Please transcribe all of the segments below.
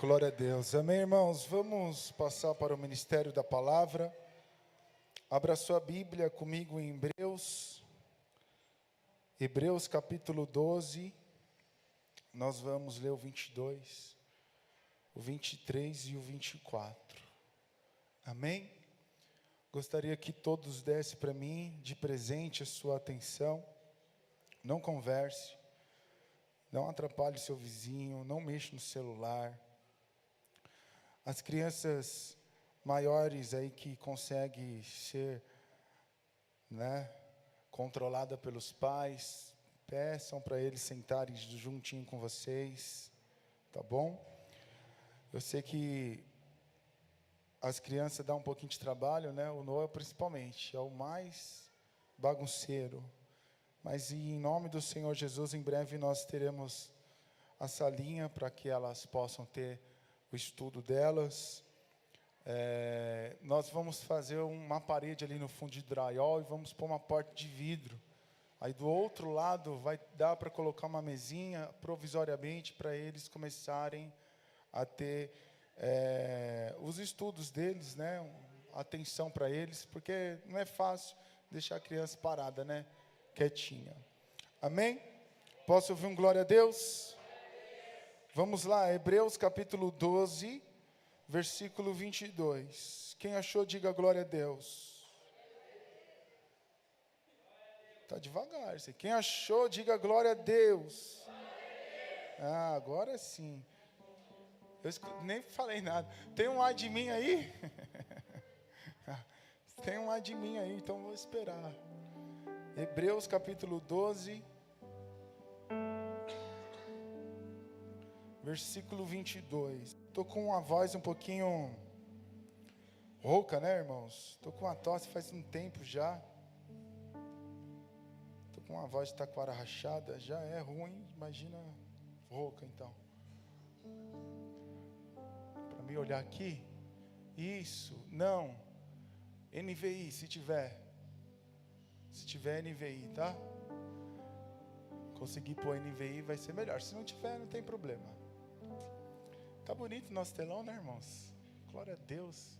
Glória a Deus. Amém, irmãos? Vamos passar para o ministério da palavra. Abra sua Bíblia comigo em Hebreus capítulo 12. Nós vamos ler o 22, o 23 e o 24. Amém? Gostaria que todos dessem para mim de presente a sua atenção. Não converse, não atrapalhe seu vizinho, não mexa no celular. As crianças maiores aí que conseguem ser, controlada pelos pais, peçam para eles sentarem juntinho com vocês, tá bom? Eu sei que as crianças dão um pouquinho de trabalho, o Noah principalmente, é o mais bagunceiro. Mas em nome do Senhor Jesus, em breve nós teremos a salinha para que elas possam ter o estudo delas. Nós vamos fazer uma parede ali no fundo de drywall e vamos pôr uma porta de vidro. Aí do outro lado vai dar para colocar uma mesinha provisoriamente para eles começarem a ter os estudos deles, atenção para eles, porque não é fácil deixar a criança parada, quietinha. Amém? Posso ouvir um glória a Deus? Vamos lá, Hebreus capítulo 12, versículo 22. Quem achou, diga glória a Deus. Está devagar. Quem achou, diga glória a Deus. Ah, agora sim. Eu nem falei nada. Tem um ar de mim aí? Tem um ar de mim aí, então vou esperar. Hebreus capítulo 12, versículo 22. Estou com uma voz um pouquinho rouca, irmãos? Estou com uma tosse faz um tempo já. Estou com uma voz de taquara rachada, já é ruim, imagina rouca então. Para me olhar aqui, isso, não, NVI se tiver NVI, tá? Conseguir pôr NVI vai ser melhor, se não tiver não tem problema. Tá bonito o nosso telão, irmãos? Glória a Deus.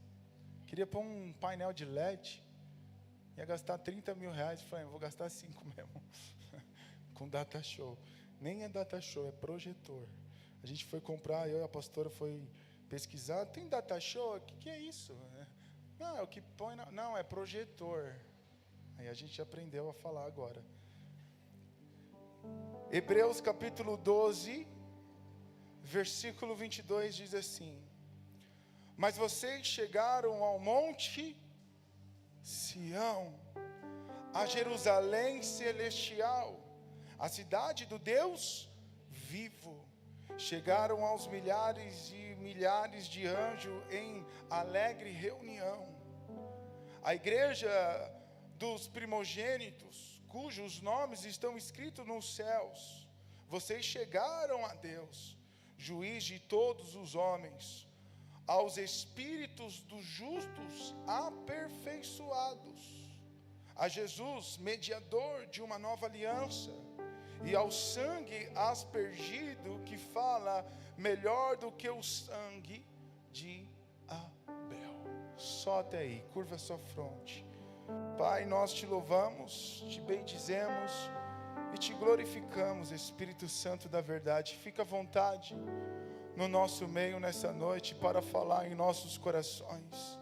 Queria pôr um painel de LED. Ia gastar 30 mil reais. Falei, vou gastar 5 mesmo. Com data show. Nem é data show, é projetor. A gente foi comprar, eu e a pastora foi pesquisar. Tem data show? O que é isso? Não, é o que põe não, é projetor. Aí a gente aprendeu a falar agora. Hebreus capítulo 12, versículo 22 diz assim: mas vocês chegaram ao monte Sião, a Jerusalém celestial, a cidade do Deus vivo. Chegaram aos milhares e milhares de anjos em alegre reunião. A igreja dos primogênitos, cujos nomes estão escritos nos céus. Vocês chegaram a Deus, juiz de todos os homens, aos espíritos dos justos aperfeiçoados, a Jesus, mediador de uma nova aliança, e ao sangue aspergido, que fala melhor do que o sangue de Abel. Só até aí, curva sua fronte. Pai, nós te louvamos, te bendizemos e te glorificamos, Espírito Santo da verdade. Fica à vontade no nosso meio nessa noite para falar em nossos corações.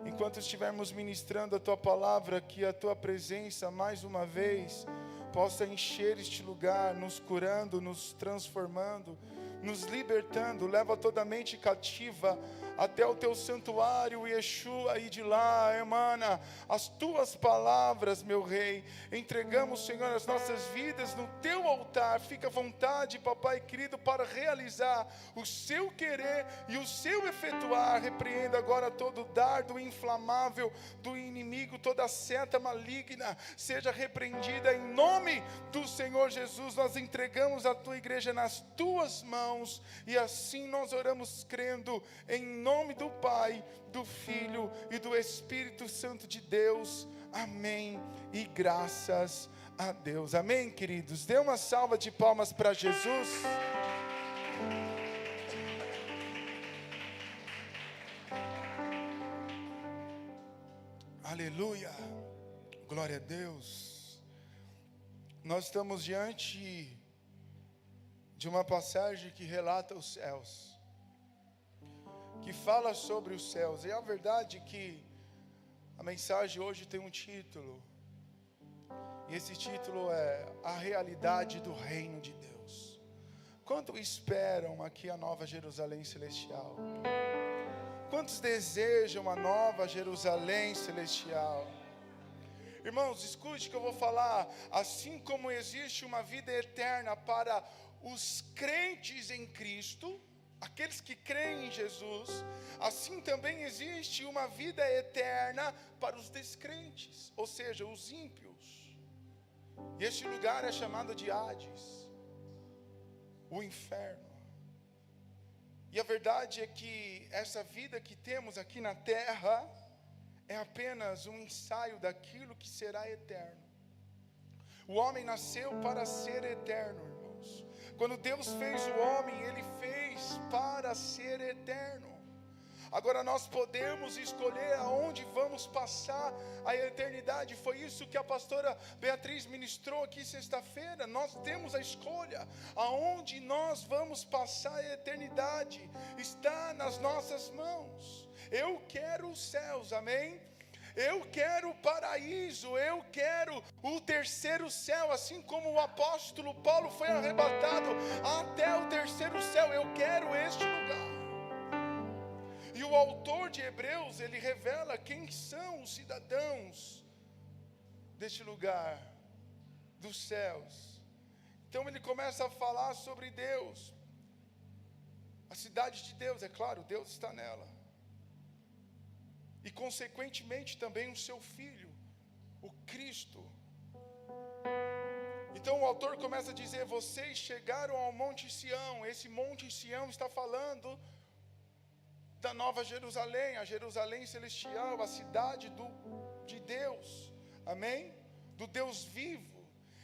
Enquanto estivermos ministrando a tua palavra, que a tua presença mais uma vez possa encher este lugar, nos curando, nos transformando, nos libertando. Leva toda a mente cativa até o teu santuário, Yeshua, e de lá emana as tuas palavras, meu rei. Entregamos, Senhor, as nossas vidas no teu altar. Fica à vontade, papai querido, para realizar o seu querer e o seu efetuar. Repreenda agora todo dardo inflamável do inimigo, toda seta maligna seja repreendida em nome do Senhor Jesus. Nós entregamos a tua igreja nas tuas mãos e assim nós oramos crendo em nome do Pai, do Filho e do Espírito Santo de Deus. Amém e graças a Deus. Amém, queridos? Dê uma salva de palmas para Jesus. Aleluia, glória a Deus. Nós estamos diante de uma passagem que relata os céus, que fala sobre os céus. E a verdade é que a mensagem hoje tem um título, e esse título é A Realidade do Reino de Deus. Quanto esperam aqui a nova Jerusalém celestial? Quantos desejam a nova Jerusalém celestial? Irmãos, escute que eu vou falar. Assim como existe uma vida eterna para os crentes em Cristo, aqueles que creem em Jesus, assim também existe uma vida eterna para os descrentes, ou seja, os ímpios. E este lugar é chamado de Hades, o inferno. E a verdade é que essa vida que temos aqui na terra é apenas um ensaio daquilo que será eterno. O homem nasceu para ser eterno, irmãos. Quando Deus fez o homem, Ele fez para ser eterno. Agora nós podemos escolher aonde vamos passar a eternidade. Foi isso que a pastora Beatriz ministrou aqui sexta-feira. Nós temos a escolha. Aonde nós vamos passar a eternidade está nas nossas mãos. Eu quero os céus, amém? Eu quero o paraíso, eu quero o terceiro céu, assim como o apóstolo Paulo foi arrebatado até o terceiro céu. Eu quero este lugar. E o autor de Hebreus, ele revela quem são os cidadãos deste lugar, dos céus. Então ele começa a falar sobre Deus, a cidade de Deus, é claro, Deus está nela. E consequentemente também o seu Filho, o Cristo. Então o autor começa a dizer, vocês chegaram ao Monte Sião. Esse Monte Sião está falando da Nova Jerusalém, a Jerusalém celestial, a cidade de Deus, amém? Do Deus vivo.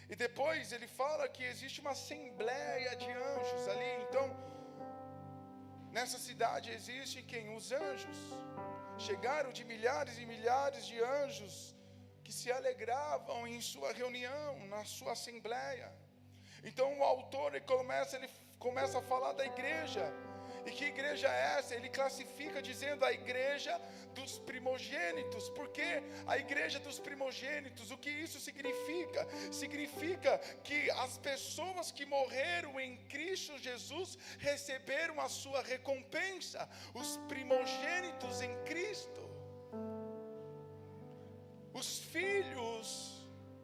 E depois ele fala que existe uma assembleia de anjos ali. Então, nessa cidade existe quem? Os anjos. Chegaram de milhares e milhares de anjos que se alegravam em sua reunião, na sua assembleia. Então o autor ele começa a falar da igreja. E que igreja é essa? Ele classifica dizendo a igreja dos primogênitos. Por que a igreja dos primogênitos? O que isso significa? Significa que as pessoas que morreram em Cristo Jesus receberam a sua recompensa. Os primogênitos em Cristo. Os filhos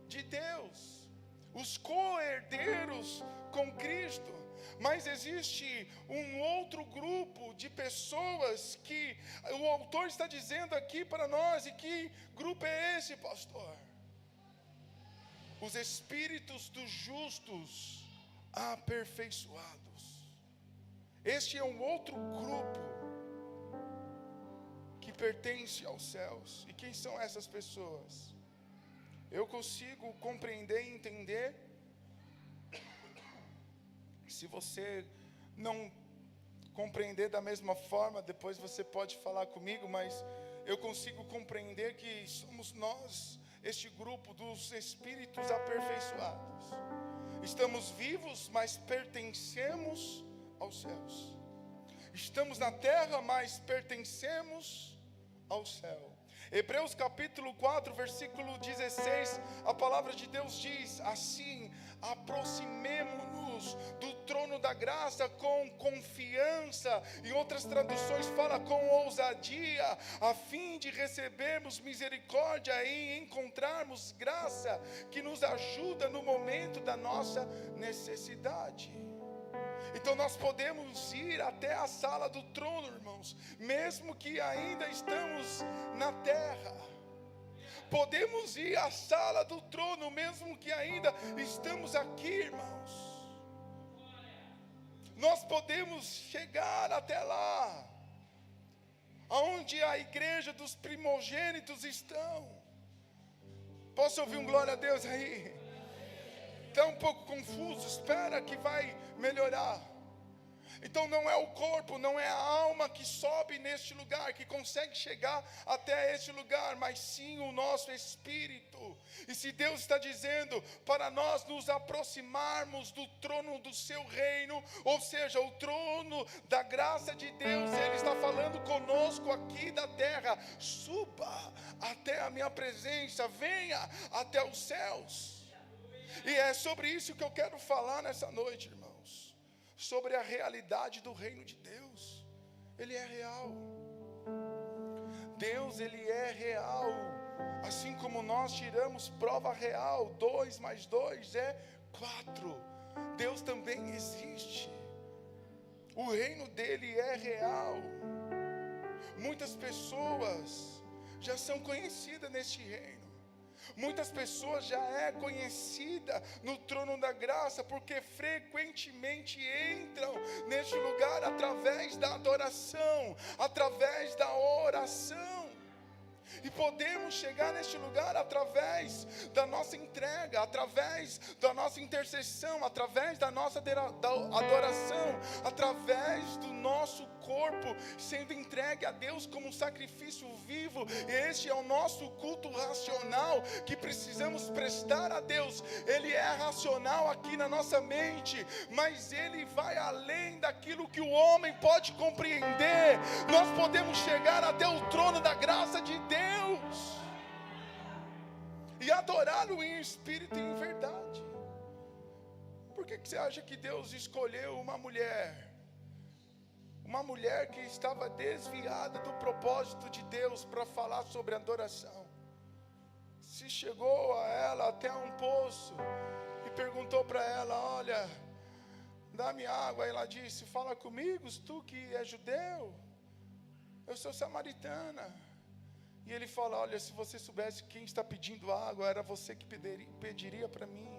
de Deus. Os co-herdeiros com Cristo. Mas existe um outro grupo de pessoas que o autor está dizendo aqui para nós. E que grupo é esse, pastor? Os espíritos dos justos aperfeiçoados. Este é um outro grupo que pertence aos céus. E quem são essas pessoas? Eu consigo compreender e entender. Se você não compreender da mesma forma, depois você pode falar comigo, mas eu consigo compreender que somos nós, este grupo dos espíritos aperfeiçoados. Estamos vivos, mas pertencemos aos céus. Estamos na terra, mas pertencemos ao céu. Hebreus capítulo 4, versículo 16, a palavra de Deus diz assim: aproximemo-nos do trono da graça com confiança. Em outras traduções fala com ousadia, a fim de recebermos misericórdia e encontrarmos graça que nos ajuda no momento da nossa necessidade. Então nós podemos ir até a sala do trono, irmãos, mesmo que ainda estamos na terra. Podemos ir à sala do trono, mesmo que ainda estamos aqui, irmãos. Nós podemos chegar até lá, aonde a igreja dos primogênitos estão. Posso ouvir um glória a Deus aí? Está um pouco confuso, espera que vai melhorar. Então não é o corpo, não é a alma que sobe neste lugar, que consegue chegar até este lugar, mas sim o nosso espírito. E se Deus está dizendo para nós nos aproximarmos do trono do seu reino, ou seja, o trono da graça de Deus, Ele está falando conosco aqui da terra: suba até a minha presença, venha até os céus. E é sobre isso que eu quero falar nessa noite, irmãos. Sobre a realidade do reino de Deus. Ele é real. Deus, Ele é real. Assim como nós tiramos prova real, 2 mais 2 é 4. Deus também existe. O reino dEle é real. Muitas pessoas já são conhecidas neste reino. Muitas pessoas já é conhecida no trono da graça, porque frequentemente entram neste lugar através da adoração, através da oração. E podemos chegar neste lugar através da nossa entrega, através da nossa intercessão, através da nossa adoração, através do nosso corpo sendo entregue a Deus como um sacrifício vivo. Este é o nosso culto racional que precisamos prestar a Deus. Ele é racional aqui na nossa mente, mas ele vai além daquilo que o homem pode compreender. Nós podemos chegar até o trono da graça de Deus e adorá-lo em espírito e em verdade. Por que você acha que Deus escolheu uma mulher que estava desviada do propósito de Deus para falar sobre adoração? Se chegou a ela até um poço e perguntou para ela: olha, dá-me água. Ela disse: fala comigo, tu que é judeu, eu sou samaritana. E ele fala: olha, se você soubesse quem está pedindo água, era você que pediria para mim.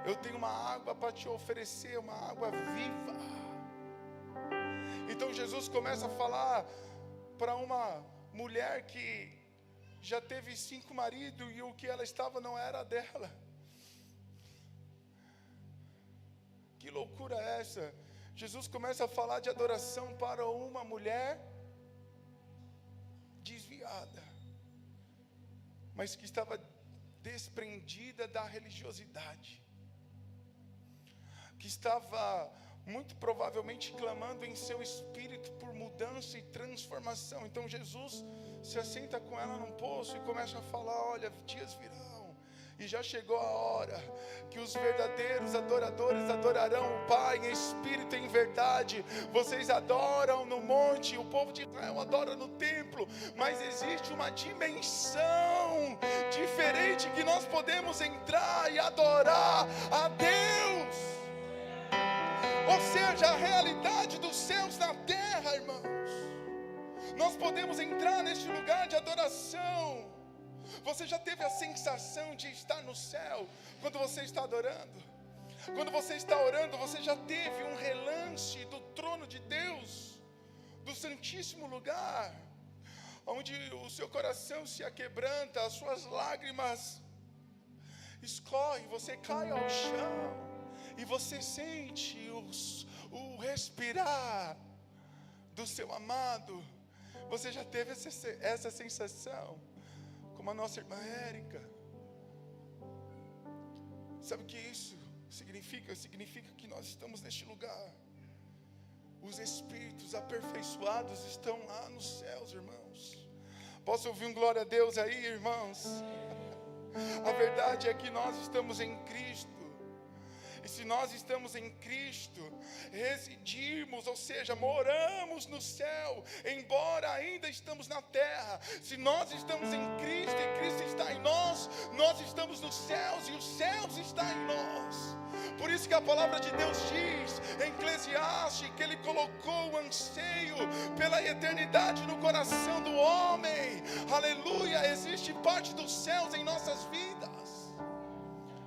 Eu tenho uma água para te oferecer, uma água viva. Então Jesus começa a falar para uma mulher que já teve 5 maridos e o que ela estava não era dela. Que loucura é essa? Jesus começa a falar de adoração para uma mulher desviada, mas que estava desprendida da religiosidade, que estava muito provavelmente clamando em seu espírito por mudança e transformação. Então Jesus se assenta com ela num poço e começa a falar: olha, dias virão, e já chegou a hora que os verdadeiros adoradores adorarão o Pai em espírito e em verdade. Vocês adoram no monte, o povo de Israel adora no templo, mas existe uma dimensão diferente que nós podemos entrar e adorar a Deus. Ou seja, a realidade dos céus na terra, irmãos. Nós podemos entrar neste lugar de adoração. Você já teve a sensação de estar no céu quando você está adorando? Quando você está orando, você já teve um relance do trono de Deus, do santíssimo lugar, onde o seu coração se aquebranta, as suas lágrimas escorrem, você cai ao chão e você sente o respirar do seu amado. Você já teve essa sensação? Como a nossa irmã Érica. Sabe o que isso significa? Significa que nós estamos neste lugar. Os espíritos aperfeiçoados estão lá nos céus, irmãos. Posso ouvir um glória a Deus aí, irmãos? A verdade é que nós estamos em Cristo. E se nós estamos em Cristo, residimos, ou seja, moramos no céu, embora ainda estamos na terra. Se nós estamos em Cristo e Cristo está em nós, nós estamos nos céus e os céus estão em nós. Por isso que a palavra de Deus diz em Eclesiastes que Ele colocou o anseio pela eternidade no coração do homem. Aleluia, existe parte dos céus em nossas vidas.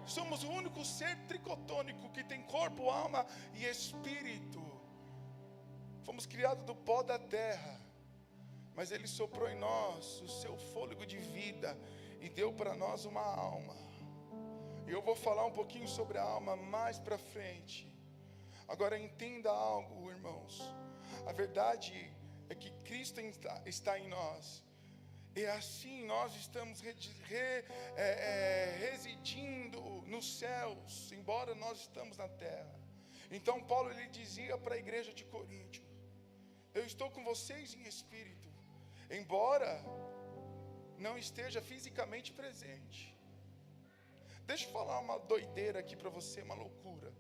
Somos o único ser tricotônico que tem corpo, alma e espírito. Fomos criados do pó da terra, mas Ele soprou em nós o seu fôlego de vida e deu para nós uma alma. E eu vou falar um pouquinho sobre a alma mais para frente. Agora entenda algo, irmãos. A verdade é que Cristo está em nós. E assim nós estamos residindo nos céus, embora nós estamos na terra. Então Paulo ele dizia para a igreja de Coríntio: eu estou com vocês em espírito, embora não esteja fisicamente presente. Deixa eu falar uma doideira aqui para você, uma loucura.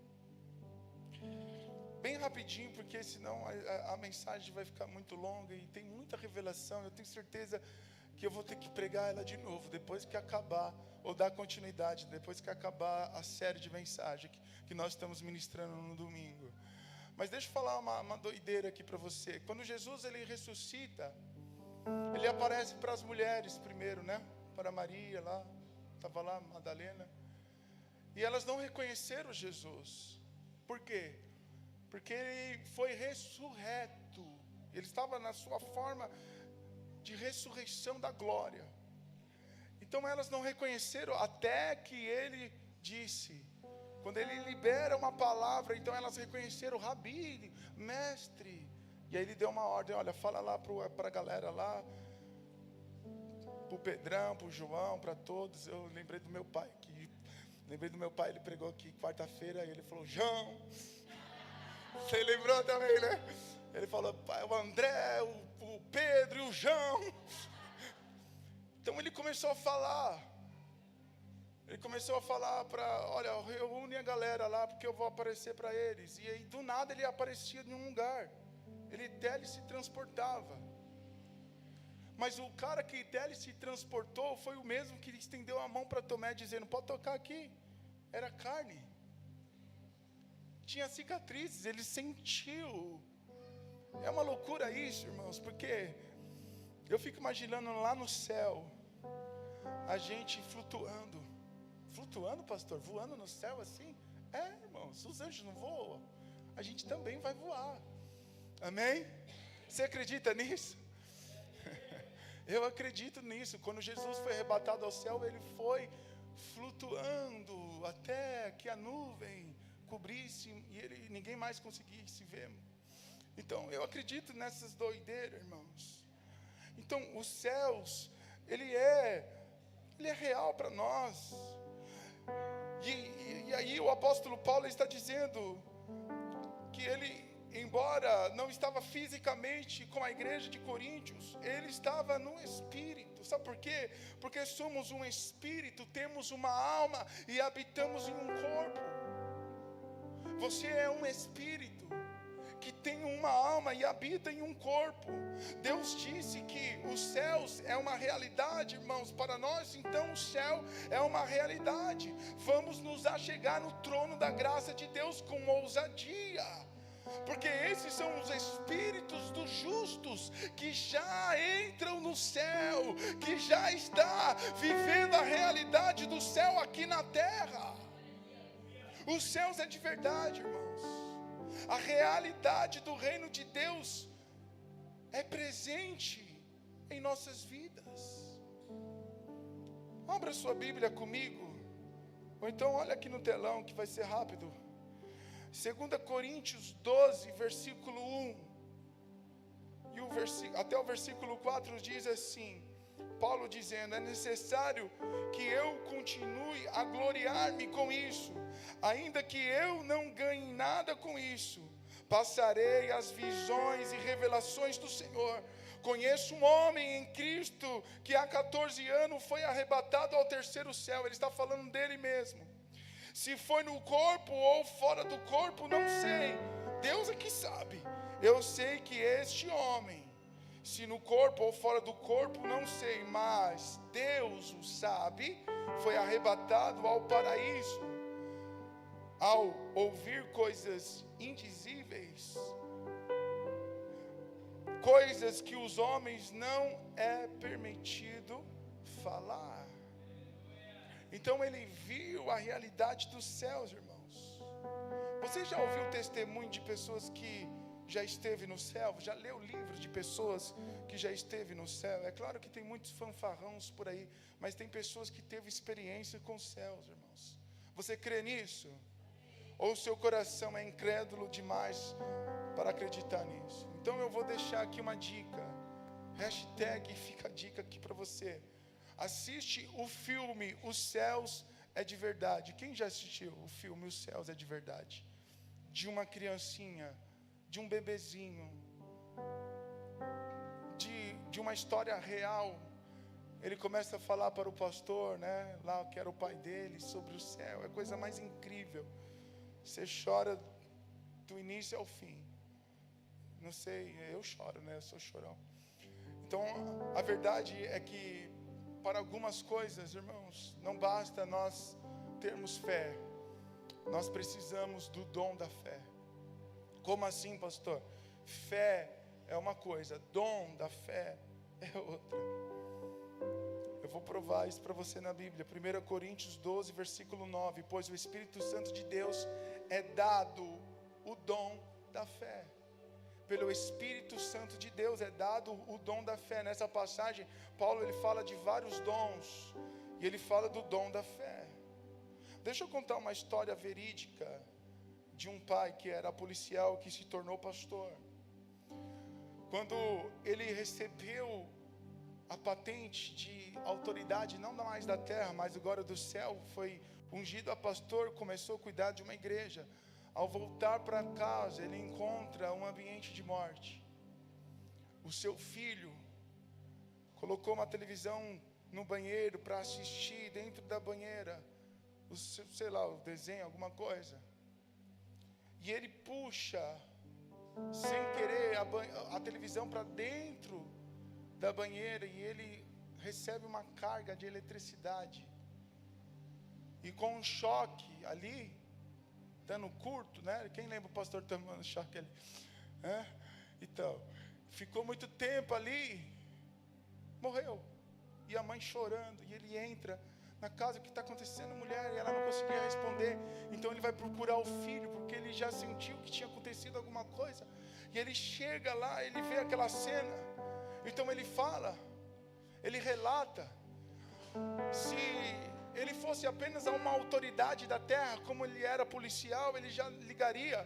Bem rapidinho, porque senão a mensagem vai ficar muito longa e tem muita revelação. Eu tenho certeza que eu vou ter que pregar ela de novo, depois que acabar, ou dar continuidade, depois que acabar a série de mensagens que nós estamos ministrando no domingo. Mas deixa eu falar uma doideira aqui para você. Quando Jesus ele ressuscita, ele aparece para as mulheres primeiro, né? Para Maria lá, estava lá, Madalena. E elas não reconheceram Jesus. Por quê? Porque ele foi ressurreto. Ele estava na sua forma de ressurreição da glória. Então elas não reconheceram até que ele disse. Quando ele libera uma palavra, então elas reconheceram: Rabi, mestre. E aí ele deu uma ordem: olha, fala lá para a galera lá, para o Pedrão, para o João, para todos. Eu lembrei do meu pai aqui. Lembrei do meu pai, ele pregou aqui quarta-feira, e ele falou: João. Você lembrou também, né? Ele falou: o André, o Pedro e o João. Então ele começou a falar. Ele começou a falar olha, reúne a galera lá, porque eu vou aparecer para eles. E aí do nada ele aparecia em um lugar. Ele se transportava. Mas o cara que se transportou foi o mesmo que estendeu a mão para Tomé, dizendo: pode tocar aqui. Era carne. Tinha cicatrizes, ele sentiu. É uma loucura isso, irmãos, porque eu fico imaginando lá no céu, a gente flutuando. Flutuando, pastor? Voando no céu assim? Irmãos, os anjos não voam, a gente também vai voar. Amém? Você acredita nisso? Eu acredito nisso. Quando Jesus foi arrebatado ao céu, ele foi flutuando até que a nuvem cobrisse e ninguém mais conseguisse ver. Então eu acredito nessas doideiras, irmãos. Então os céus, ele é real para nós. E aí o apóstolo Paulo está dizendo que ele, embora não estava fisicamente com a igreja de Coríntios, ele estava no espírito. Sabe por quê? Porque somos um espírito, temos uma alma e habitamos em um corpo. Você é um espírito que tem uma alma e habita em um corpo. Deus disse que os céus é uma realidade, irmãos, para nós. Então o céu é uma realidade. Vamos nos achegar no trono da graça de Deus com ousadia, porque esses são os espíritos dos justos que já entram no céu, que já está vivendo a realidade do céu aqui na terra. Os céus é de verdade, irmãos. A realidade do reino de Deus é presente em nossas vidas. Abra sua Bíblia comigo, ou então olha aqui no telão que vai ser rápido. 2 Coríntios 12, versículo 1 até o versículo 4 diz assim, Paulo dizendo: é necessário que eu continue a gloriar-me com isso, ainda que eu não ganhe nada com isso. Passarei as visões e revelações do Senhor. Conheço um homem em Cristo que há 14 anos foi arrebatado ao terceiro céu. Ele está falando dele mesmo. Se foi no corpo ou fora do corpo, não sei. Deus é que sabe. Eu sei que este homem, se no corpo ou fora do corpo, não sei, mas Deus o sabe, foi arrebatado ao paraíso, ao ouvir coisas indizíveis, coisas que os homens não é permitido falar. Então ele viu a realidade dos céus, irmãos. Você já ouviu testemunho de pessoas que já esteve no céu? Já leu livros de pessoas que já esteve no céu? É claro que tem muitos fanfarrões por aí, mas tem pessoas que teve experiência com os céus, irmãos. Você crê nisso? ou o seu coração é incrédulo demais para acreditar nisso. Então eu vou deixar aqui uma dica, hashtag fica a dica aqui para você. Assiste o filme Os Céus é de Verdade. Quem já assistiu o filme Os Céus é de Verdade? De uma criancinha, de um bebezinho, de uma história real. Ele começa a falar para o pastor, né, lá que era o pai dele, sobre o céu. É a coisa mais incrível. Você chora do início ao fim. Não sei, eu choro, né? Eu sou chorão. Então, a verdade é que para algumas coisas, irmãos, não basta nós termos fé. Nós precisamos do dom da fé. Como assim, pastor? Fé é uma coisa, dom da fé é outra. Eu vou provar isso para você na Bíblia. 1 Coríntios 12, versículo 9. Pois o Espírito Santo de Deus é dado o dom da fé. Pelo Espírito Santo de Deus é dado o dom da fé. Nessa passagem, Paulo ele fala de vários dons. E ele fala do dom da fé. Deixa eu contar uma história verídica de um pai que era policial que se tornou pastor. Quando ele recebeu a patente de autoridade, não mais da terra, mas agora do céu, foi ungido a pastor, começou a cuidar de uma igreja. Ao voltar para casa, ele encontra um ambiente de morte. O seu filho colocou uma televisão no banheiro para assistir dentro da banheira, sei lá, o desenho, alguma coisa. E ele puxa, sem querer, a televisão para dentro da banheira, e ele recebe uma carga de eletricidade. E com um choque ali, dando curto, né? Quem lembra o pastor tomando choque ali? Então, ficou muito tempo ali, morreu. E a mãe chorando, e ele entra na casa, o que está acontecendo, mulher? E ela não conseguia responder. Então ele vai procurar o filho, porque ele já sentiu que tinha acontecido alguma coisa. E ele chega lá, ele vê aquela cena. Então ele fala, ele relata. Se ele fosse apenas a uma autoridade da terra, como ele era policial, ele já ligaria,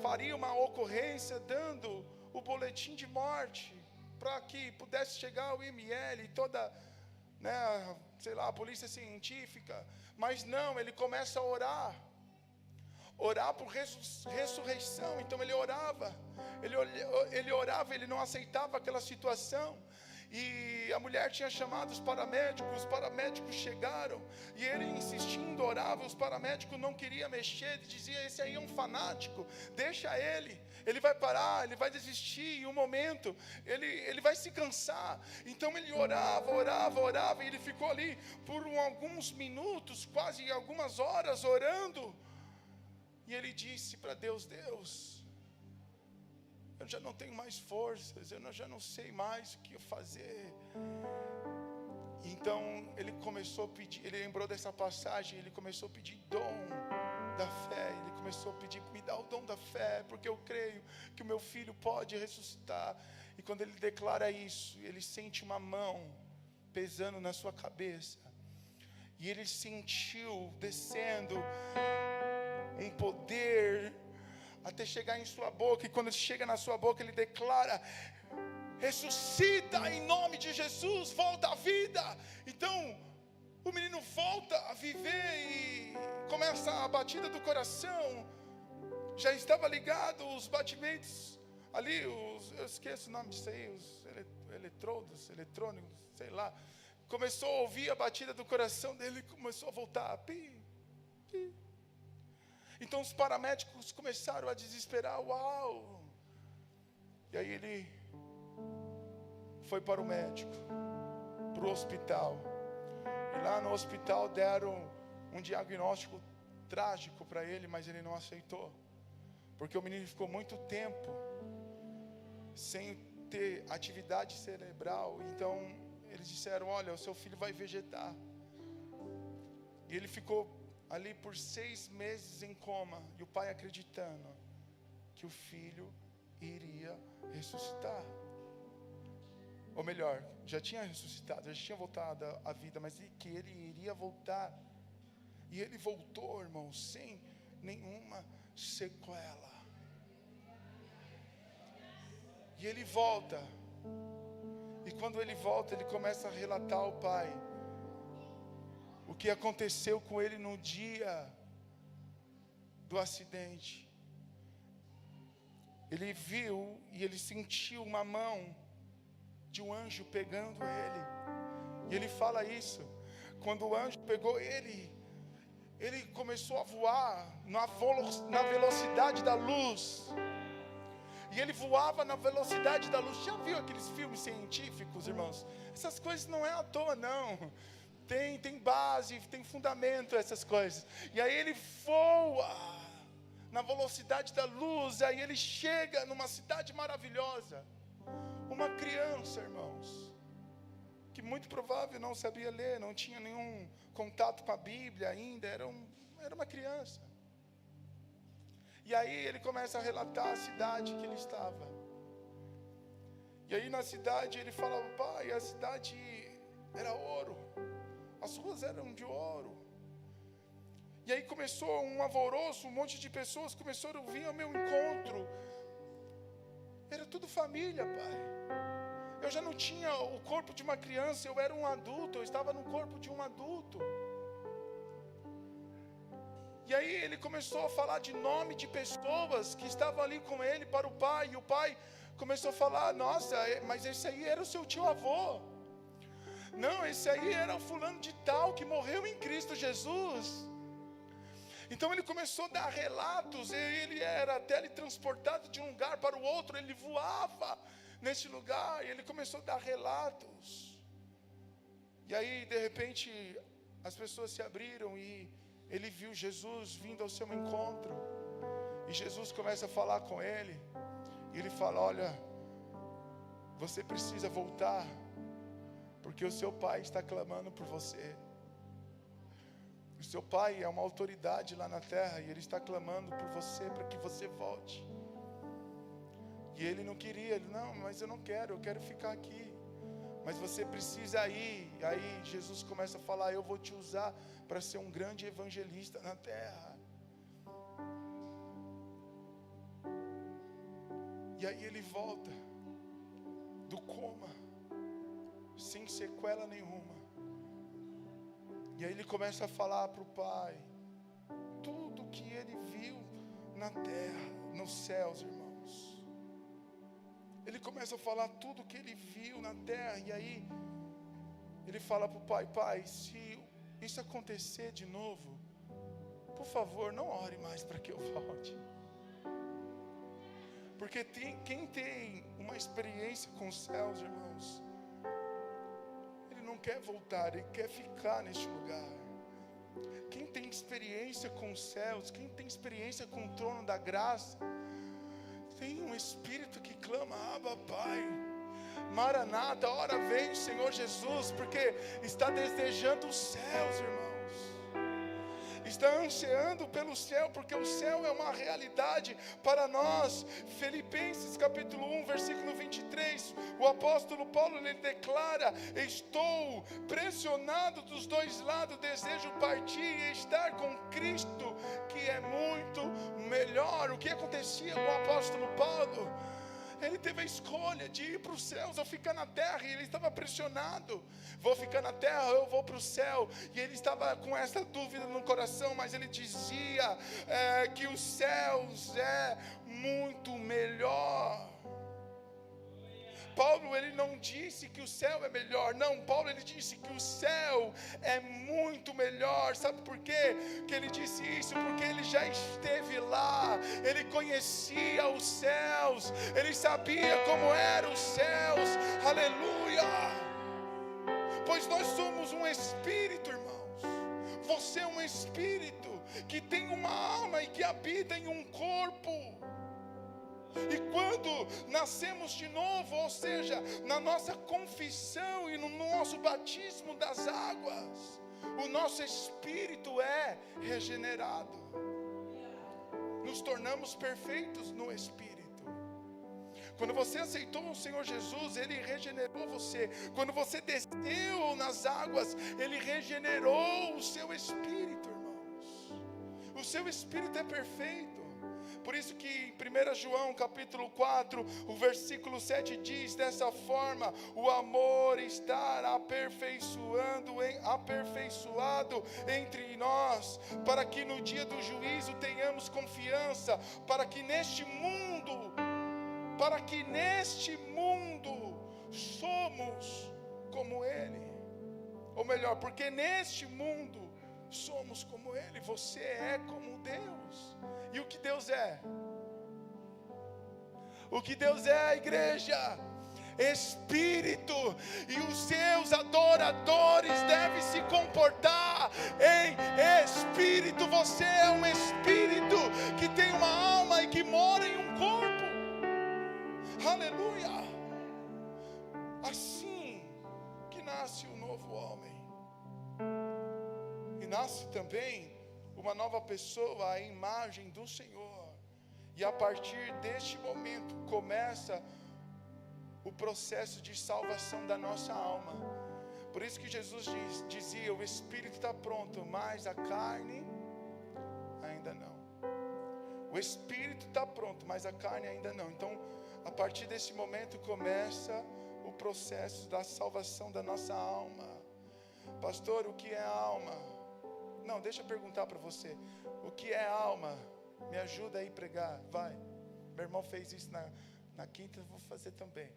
faria uma ocorrência, dando o boletim de morte, para que pudesse chegar ao IML e toda, né, sei lá, a polícia científica. Mas não, ele começa a orar por ressurreição. Então ele orava, ele não aceitava aquela situação. E a mulher tinha chamado os paramédicos chegaram, e ele insistindo, orava, os paramédicos não queriam mexer, dizia, esse aí é um fanático, deixa ele vai parar, ele vai desistir, em um momento, ele vai se cansar. Então ele orava, e ele ficou ali por alguns minutos, quase algumas horas orando, e ele disse para Deus, eu já não tenho mais forças, já não sei mais o que fazer. Então ele começou a pedir, ele lembrou dessa passagem, ele começou a pedir dom da fé. Ele começou a pedir, me dá o dom da fé, porque eu creio que o meu filho pode ressuscitar. E quando ele declara isso, ele sente uma mão pesando na sua cabeça, e ele sentiu descendo um poder até chegar em sua boca. E quando chega na sua boca, ele declara, ressuscita em nome de Jesus, volta à vida. Então o menino volta a viver, e começa a batida do coração. Já estava ligado os batimentos ali, eu esqueço o nome disso aí, os eletrodos, eletrônicos, sei lá. Começou a ouvir a batida do coração dele, começou a voltar, pi, pi. Então os paramédicos começaram a desesperar, uau! E aí ele foi para o médico, para o hospital. E lá no hospital deram um diagnóstico trágico para ele, mas ele não aceitou. Porque o menino ficou muito tempo sem ter atividade cerebral. Então eles disseram, olha, o seu filho vai vegetar. E ele ficou ali por 6 meses em coma, e o pai acreditando que o filho iria ressuscitar. Ou melhor, já tinha ressuscitado, já tinha voltado à vida, mas que ele iria voltar. E ele voltou, irmão, sem nenhuma sequela. E ele volta. E quando ele volta, ele começa a relatar ao pai o que aconteceu com ele no dia do acidente. Ele viu e ele sentiu uma mão de um anjo pegando ele. E ele fala isso. Quando o anjo pegou ele começou a voar na velocidade da luz. E ele voava na velocidade da luz. Já viu aqueles filmes científicos, irmãos? Essas coisas não é à toa, não. Tem base, tem fundamento essas coisas. E aí ele voa na velocidade da luz. Aí ele chega numa cidade maravilhosa. Uma criança, irmãos, que muito provável não sabia ler, não tinha nenhum contato com a Bíblia ainda, era uma criança. E aí ele começa a relatar a cidade que ele estava. E aí na cidade ele fala, pai, a cidade era ouro, as ruas eram de ouro. E aí começou um alvoroço, um monte de pessoas começaram a vir ao meu encontro. Era tudo família, pai. Eu já não tinha o corpo de uma criança, eu era um adulto, eu estava no corpo de um adulto. E aí ele começou a falar de nome de pessoas que estavam ali com ele para o pai. E o pai começou a falar, nossa, mas esse aí era o seu tio avô. Não, esse aí era o fulano de tal que morreu em Cristo Jesus. Então ele começou a dar relatos. Ele era teletransportado de um lugar para o outro. Ele voava nesse lugar e ele começou a dar relatos. E aí de repente as pessoas se abriram e ele viu Jesus vindo ao seu encontro. E Jesus começa a falar com ele. E ele fala, olha, você precisa voltar, porque o seu pai está clamando por você. O seu pai é uma autoridade lá na terra, e ele está clamando por você, para que você volte. E ele não queria, não, mas eu não quero, eu quero ficar aqui. Mas você precisa ir. E aí Jesus começa a falar, eu vou te usar para ser um grande evangelista na terra. E aí ele volta do coma, sem sequela nenhuma. E aí ele começa a falar para o pai tudo que ele viu na terra, nos céus, irmãos. Ele começa a falar tudo que ele viu na terra. E aí ele fala para o pai, pai, se isso acontecer de novo, por favor, não ore mais para que eu volte. Porque quem tem uma experiência com os céus, irmãos, ele não quer voltar, ele quer ficar neste lugar. Quem tem experiência com os céus, quem tem experiência com o trono da graça, tem um espírito que clama, Abba, Pai, Maranata, ora vem Senhor Jesus, porque está desejando os céus, irmãos. Está ansiando pelo céu, porque o céu é uma realidade para nós. Filipenses capítulo 1, versículo 23, o apóstolo Paulo, ele declara, estou pressionado dos dois lados, desejo partir e estar com Cristo, que é muito melhor. O que acontecia com o apóstolo Paulo? Ele teve a escolha de ir para os céus ou ficar na terra, e ele estava pressionado, vou ficar na terra ou eu vou para o céu? E ele estava com essa dúvida no coração, mas ele dizia que os céus é muito melhor. Paulo, ele não disse que o céu é melhor, não, Paulo, ele disse que o céu é muito melhor. Sabe por quê que ele disse isso? Porque ele já esteve lá, ele conhecia os céus, ele sabia como eram os céus, aleluia. Pois nós somos um espírito, irmãos, você é um espírito que tem uma alma e que habita em um corpo. E quando nascemos de novo, ou seja, na nossa confissão e no nosso batismo das águas, o nosso espírito é regenerado. Nos tornamos perfeitos no espírito. Quando você aceitou o Senhor Jesus, Ele regenerou você. Quando você desceu nas águas, Ele regenerou o seu espírito, irmãos. seu Espírito é perfeito. Por isso que em 1 João capítulo 4, o versículo 7 diz dessa forma: o amor está aperfeiçoado entre nós, para que no dia do juízo tenhamos confiança, para que neste mundo somos como Ele. Ou melhor, porque neste mundo somos como Ele. Você é como Deus. E o que Deus é? O que Deus é, igreja? Espírito. E os seus adoradores devem se comportar em espírito. Você é um espírito que tem uma alma e que mora em um corpo. Aleluia. Assim que nasce o novo homem. E nasce também uma nova pessoa à imagem do Senhor. E a partir deste momento começa o processo de salvação da nossa alma. Por isso que Jesus dizia: o Espírito está pronto, mas a carne ainda não. O Espírito está pronto, mas a carne ainda não. Então, a partir desse momento começa o processo da salvação da nossa alma. Pastor, o que é alma? Não, deixa eu perguntar para você. O que é alma? Me ajuda aí a pregar, vai. Meu irmão fez isso na quinta, eu vou fazer também.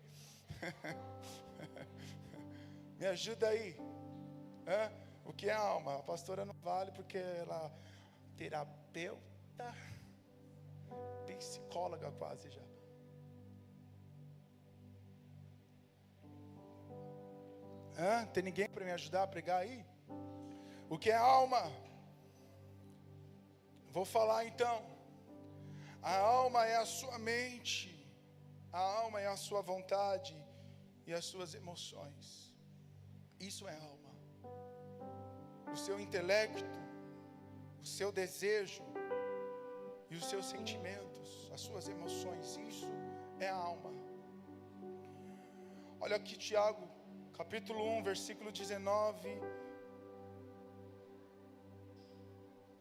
Me ajuda aí. O que é alma? A pastora não vale porque ela é terapeuta, psicóloga quase já. Tem ninguém para me ajudar a pregar aí? O que é alma? Vou falar então. A alma é a sua mente, a alma é a sua vontade e as suas emoções. Isso é alma. O seu intelecto, o seu desejo e os seus sentimentos, as suas emoções, isso é a alma. Olha aqui Tiago, capítulo 1, versículo 19,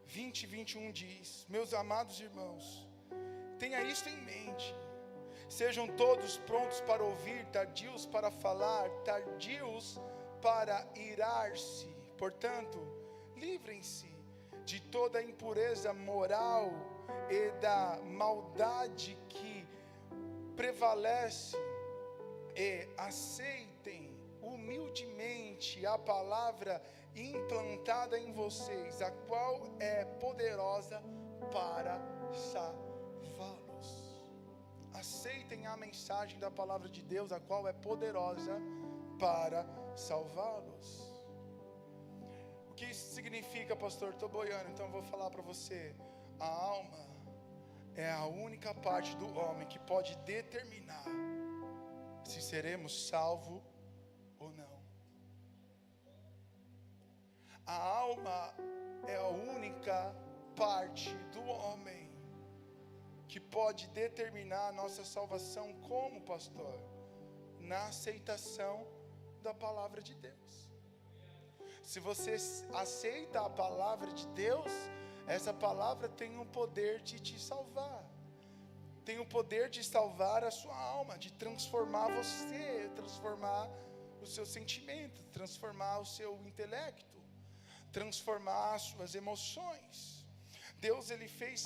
20 e 21 diz: meus amados irmãos, tenha isto em mente, sejam todos prontos para ouvir, tardios para falar, tardios para irar-se. Portanto, livrem-se de toda impureza moral e da maldade que prevalece, e aceitem humildemente a palavra implantada em vocês, a qual é poderosa para salvá-los. Aceitem a mensagem da palavra de Deus, a qual é poderosa para salvá-los. O que isso significa, pastor? Estou boiando, então eu vou falar para você. A alma é a única parte do homem que pode determinar se seremos salvos ou não. A alma é a única parte do homem que pode determinar a nossa salvação. Como, pastor? Na aceitação da palavra de Deus. Se você aceita a palavra de Deus, essa palavra tem o poder de te salvar. Tem o poder de salvar a sua alma, de transformar você, transformar o seu sentimento, transformar o seu intelecto, transformar as suas emoções. Deus ele fez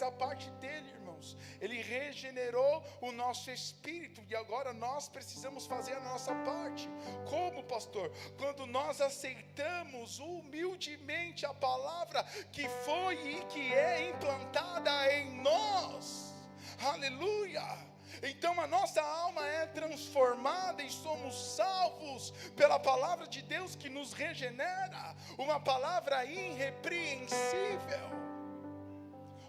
a parte dele, irmãos. Ele regenerou o nosso espírito e agora nós precisamos fazer a nossa parte. Como, pastor? Quando nós aceitamos humildemente a palavra que foi e que é implantada em nós. Aleluia! Então a nossa alma é transformada e somos salvos pela palavra de Deus que nos regenera, uma palavra irrepreensível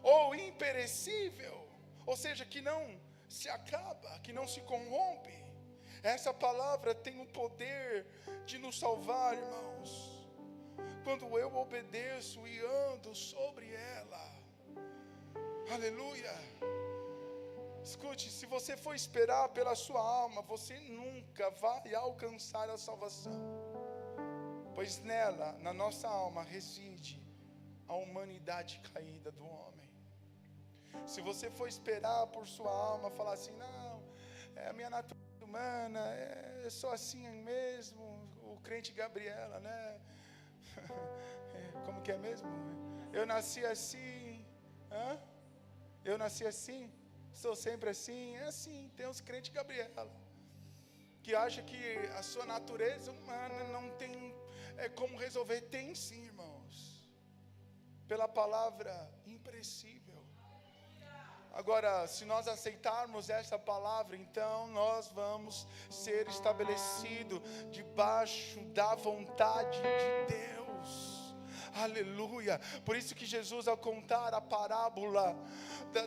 ou imperecível, ou seja, que não se acaba, que não se corrompe. Essa palavra tem o poder de nos salvar, irmãos, quando eu obedeço e ando sobre ela. Aleluia! Escute, se você for esperar pela sua alma, você nunca vai alcançar a salvação. Pois nela, na nossa alma, reside a humanidade caída do homem. Se você for esperar por sua alma, falar assim, não, é a minha natureza humana, eu sou assim mesmo, o crente Gabriela, né? Como que é mesmo? Eu nasci assim, eu nasci assim, sou sempre assim, é assim. Tem os crentes Gabriela, que acham que a sua natureza humana não tem como resolver. Tem sim, irmãos, pela palavra impressível. Agora, se nós aceitarmos essa palavra, então nós vamos ser estabelecidos debaixo da vontade de Deus. Aleluia. Por isso que Jesus, ao contar a parábola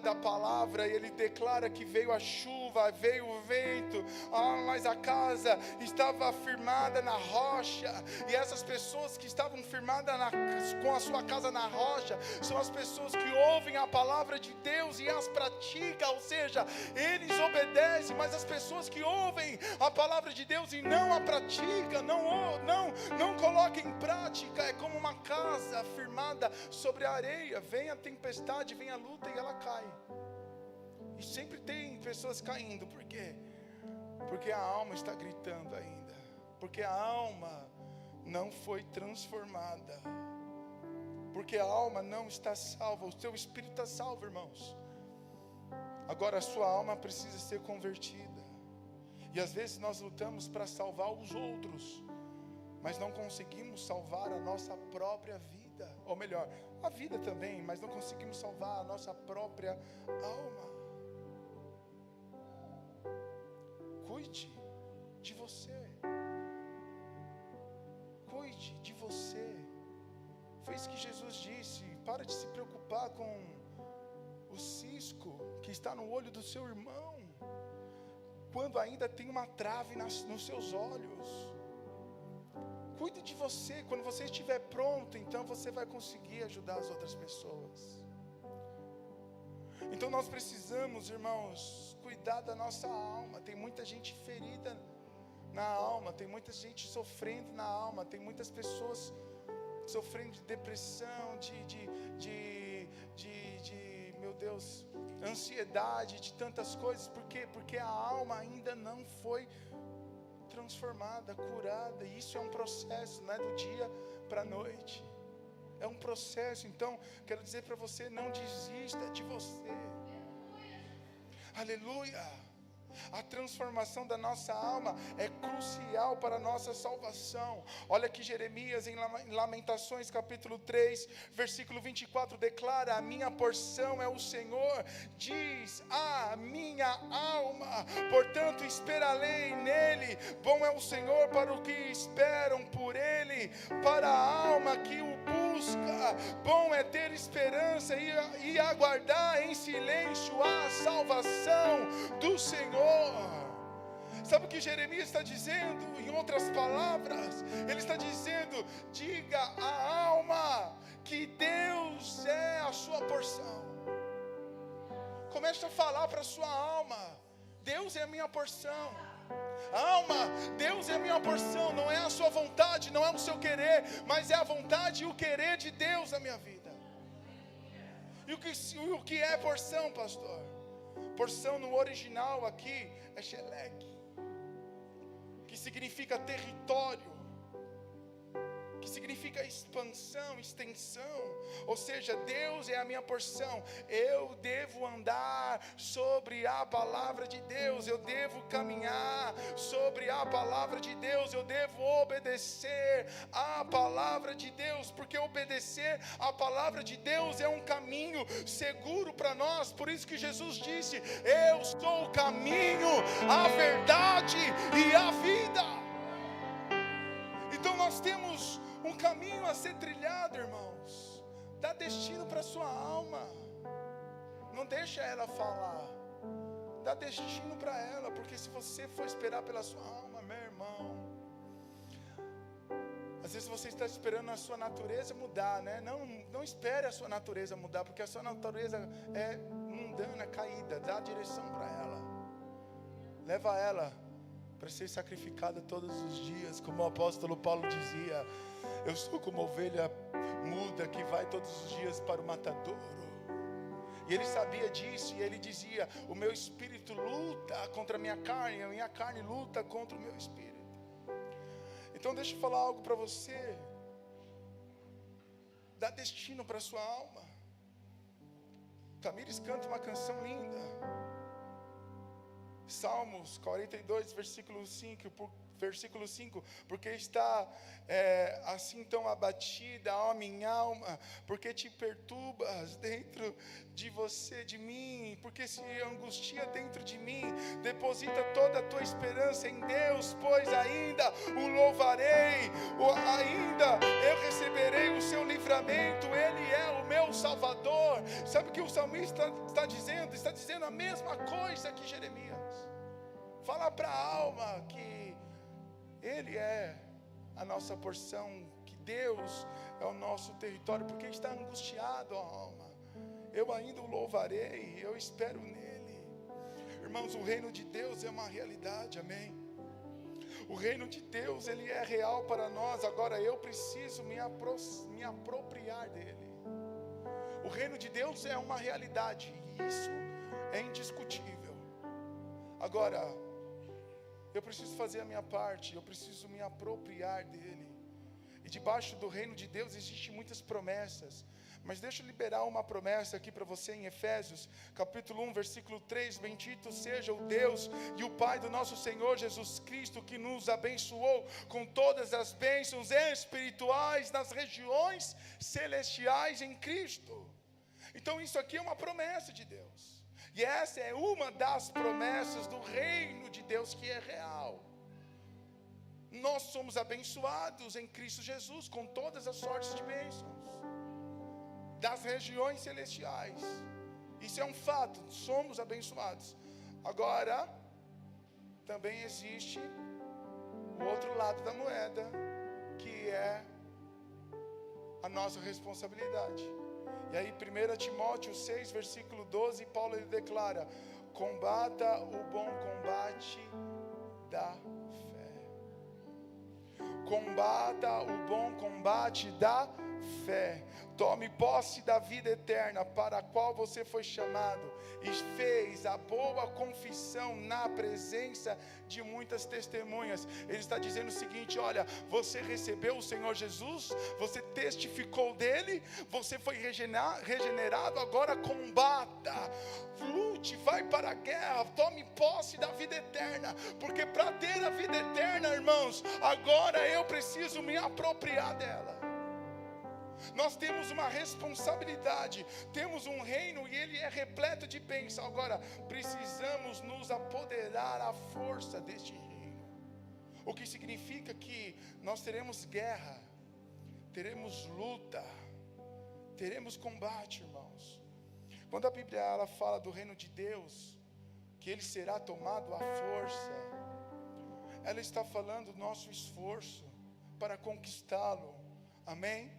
da palavra, ele declara que veio a chuva, veio o vento, mas a casa estava firmada na rocha. E essas pessoas que estavam firmadas com a sua casa na rocha são as pessoas que ouvem a palavra de Deus e as praticam. Ou seja, eles obedecem, mas as pessoas que ouvem a palavra de Deus e não a praticam, não colocam em prática, é como uma casa firmada sobre a areia. Vem a tempestade, vem a luta e ela cai. E sempre tem pessoas caindo. Por quê? Porque a alma está gritando ainda. Porque a alma não foi transformada. Porque a alma não está salva. O seu espírito está salvo, irmãos. Agora a sua alma precisa ser convertida. E às vezes nós lutamos para salvar os outros, mas não conseguimos salvar a nossa própria vida. Ou melhor, a vida também, mas não conseguimos salvar a nossa própria alma. Cuide de você. Cuide de você. Foi isso que Jesus disse. Para de se preocupar com o cisco que está no olho do seu irmão, quando ainda tem uma trave nos seus olhos. Cuide de você. Quando você estiver pronto, então você vai conseguir ajudar as outras pessoas. Então nós precisamos, irmãos, cuidar da nossa alma. Tem muita gente ferida na alma, tem muita gente sofrendo na alma, tem muitas pessoas sofrendo de depressão, meu Deus, ansiedade, de tantas coisas. Por quê? Porque a alma ainda não foi transformada, curada. E isso é um processo, não é do dia para a noite, é um processo. Então quero dizer para você, não desista de você. Aleluia. A transformação da nossa alma é crucial para a nossa salvação. Olha que Jeremias, em Lamentações capítulo 3, versículo 24, declara: a minha porção é o Senhor, diz a minha alma, portanto esperarei nele. Bom é o Senhor para o que esperam por ele, para a alma que o busca. Bom é ter esperança e aguardar em silêncio a salvação do Senhor. Sabe o que Jeremias está dizendo? Em outras palavras, ele está dizendo: diga à alma que Deus é a sua porção. Comece a falar para a sua alma: Deus é a minha porção. Alma, Deus é a minha porção. Não é a sua vontade, não é o seu querer, mas é a vontade e o querer de Deus na minha vida. E o que é porção, pastor? Porção no original aqui é Sheleque, que significa território, que significa expansão, extensão. Ou seja, Deus é a minha porção. Eu devo andar sobre a palavra de Deus, eu devo caminhar sobre a palavra de Deus, eu devo obedecer a palavra de Deus, porque obedecer a palavra de Deus é um caminho seguro para nós. Por isso que Jesus disse: eu sou o caminho, a verdade e a vida. Então nós temos um caminho a ser trilhado, irmãos. Dá destino para a sua alma. Não deixa ela falar. Dá destino para ela, porque se você for esperar pela sua alma, meu irmão, às vezes você está esperando a sua natureza mudar, né? Não espere a sua natureza mudar, porque a sua natureza é mundana, caída. Dá direção para ela. Leva ela para ser sacrificada todos os dias, como o apóstolo Paulo dizia: eu sou como ovelha muda que vai todos os dias para o matadouro. E ele sabia disso, e ele dizia: o meu espírito luta contra a minha carne luta contra o meu espírito. Então deixa eu falar algo para você. Dá destino para a sua alma. Tamires canta uma canção linda. Salmos 42, versículo 5, porque está assim tão abatida, ó minha alma, porque te perturbas dentro de você, de mim, porque se angustia dentro de mim. Deposita toda a tua esperança em Deus, pois ainda o louvarei, ainda eu receberei o seu livramento, Ele é o meu Salvador. Sabe o que o salmista está dizendo? Está dizendo a mesma coisa que Jeremias. Fala para a alma que Ele é a nossa porção, que Deus é o nosso território, porque está angustiado a alma. Eu ainda o louvarei, eu espero nele. Irmãos, o reino de Deus é uma realidade, amém? O reino de Deus, ele é real para nós. Agora eu preciso me apropriar dele. O reino de Deus é uma realidade, e isso é indiscutível. Agora, eu preciso fazer a minha parte, eu preciso me apropriar dele. E debaixo do reino de Deus existem muitas promessas. Mas deixa eu liberar uma promessa aqui para você em Efésios, capítulo 1, versículo 3. Bendito seja o Deus e o Pai do nosso Senhor Jesus Cristo, que nos abençoou com todas as bênçãos espirituais nas regiões celestiais em Cristo. Então isso aqui é uma promessa de Deus. E essa é uma das promessas do reino de Deus que é real. Nós somos abençoados em Cristo Jesus com todas as sortes de bênçãos das regiões celestiais. Isso é um fato, somos abençoados. Agora, também existe o outro lado da moeda, que é a nossa responsabilidade. E aí 1 Timóteo 6, versículo 12, Paulo ele declara: combata o bom combate da fé. Combata o bom combate da fé. Tome posse da vida eterna, para a qual você foi chamado, e fez a boa confissão na presença de muitas testemunhas. Ele está dizendo o seguinte: olha, você recebeu o Senhor Jesus, você testificou dele, você foi regenerado, agora combata, lute, vai para a guerra, tome posse da vida eterna, porque para ter a vida eterna, irmãos, agora eu preciso me apropriar dela. Nós temos uma responsabilidade, temos um reino e ele é repleto de bênção. Agora, precisamos nos apoderar à força deste reino. O que significa que nós teremos guerra, teremos luta, teremos combate, irmãos. Quando a Bíblia ela fala do reino de Deus, que ele será tomado à força, ela está falando do nosso esforço para conquistá-lo, amém?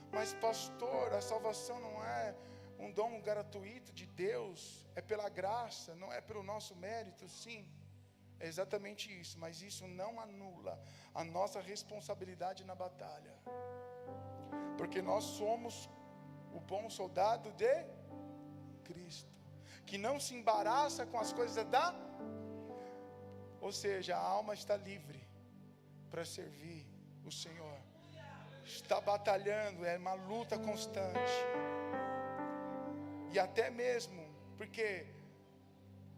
Mas pastor, a salvação não é um dom gratuito de Deus, é pela graça, não é pelo nosso mérito. Sim, é exatamente isso, mas isso não anula a nossa responsabilidade na batalha, porque nós somos o bom soldado de Cristo, que não se embaraça com as coisas ou seja, a alma está livre para servir o Senhor. Está batalhando, é uma luta constante. E até mesmo, porque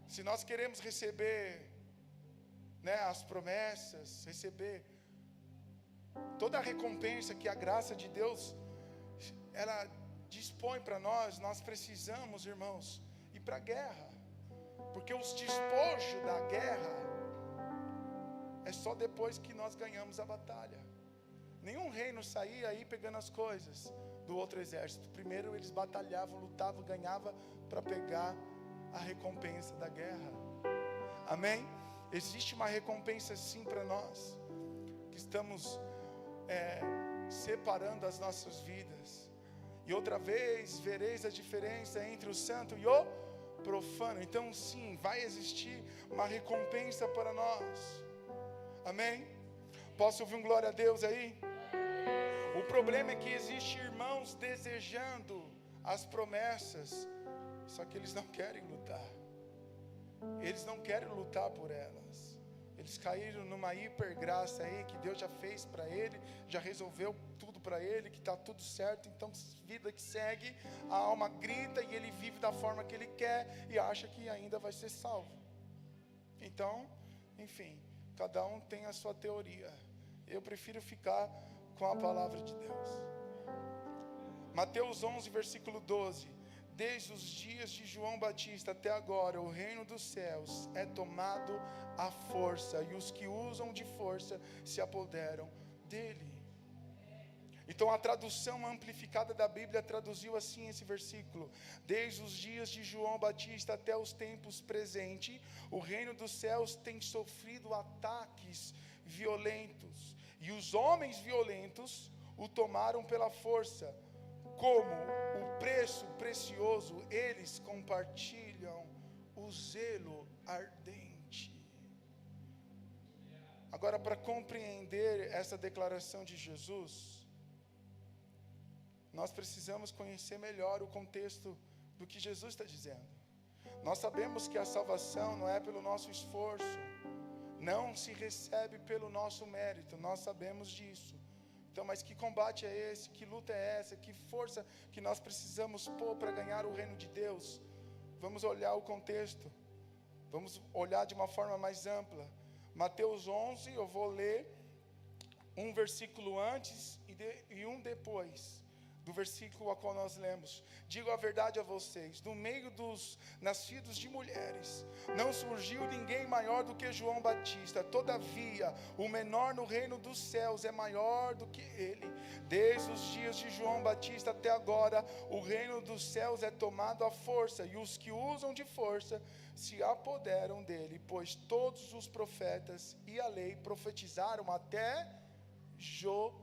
se nós queremos receber, as promessas, receber toda a recompensa que a graça de Deus ela dispõe para nós, nós precisamos, irmãos, ir para a guerra. Porque os despojos da guerra é só depois que nós ganhamos a batalha. Nenhum reino saía aí pegando as coisas do outro exército. Primeiro eles batalhavam, lutavam, ganhavam para pegar a recompensa da guerra. Amém? Existe uma recompensa sim para nós, que estamos separando as nossas vidas. E outra vez vereis a diferença entre o santo e o profano. Então sim, vai existir uma recompensa para nós. Amém? Posso ouvir um glória a Deus aí? O problema é que existem irmãos desejando as promessas, só que eles não querem lutar. Eles não querem lutar por elas. Eles caíram numa hipergraça aí, que Deus já fez para ele, já resolveu tudo para ele, que está tudo certo. Então vida que segue, a alma grita e ele vive da forma que ele quer e acha que ainda vai ser salvo. Então, enfim, cada um tem a sua teoria. Eu prefiro ficar com a palavra de Deus. Mateus 11, versículo 12. Desde os dias de João Batista até agora, o reino dos céus é tomado à força, e os que usam de força se apoderam dele. Então a tradução amplificada da Bíblia traduziu assim esse versículo: desde os dias de João Batista até os tempos presentes, o reino dos céus tem sofrido ataques violentos, e os homens violentos o tomaram pela força. Como o preço precioso, eles compartilham o zelo ardente. Agora, para compreender essa declaração de Jesus, nós precisamos conhecer melhor o contexto do que Jesus está dizendo. Nós sabemos que a salvação não é pelo nosso esforço, não se recebe pelo nosso mérito, nós sabemos disso. Então, mas que combate é esse? Que luta é essa? Que força que nós precisamos pôr para ganhar o reino de Deus? Vamos olhar o contexto. Vamos olhar de uma forma mais ampla. Mateus 11, eu vou ler um versículo antes e um depois do versículo a qual nós lemos. Digo a verdade a vocês, no meio dos nascidos de mulheres, não surgiu ninguém maior do que João Batista. Todavia, o menor no reino dos céus é maior do que ele. Desde os dias de João Batista até agora, o reino dos céus é tomado à força, e os que usam de força se apoderam dele, pois todos os profetas e a lei profetizaram até João.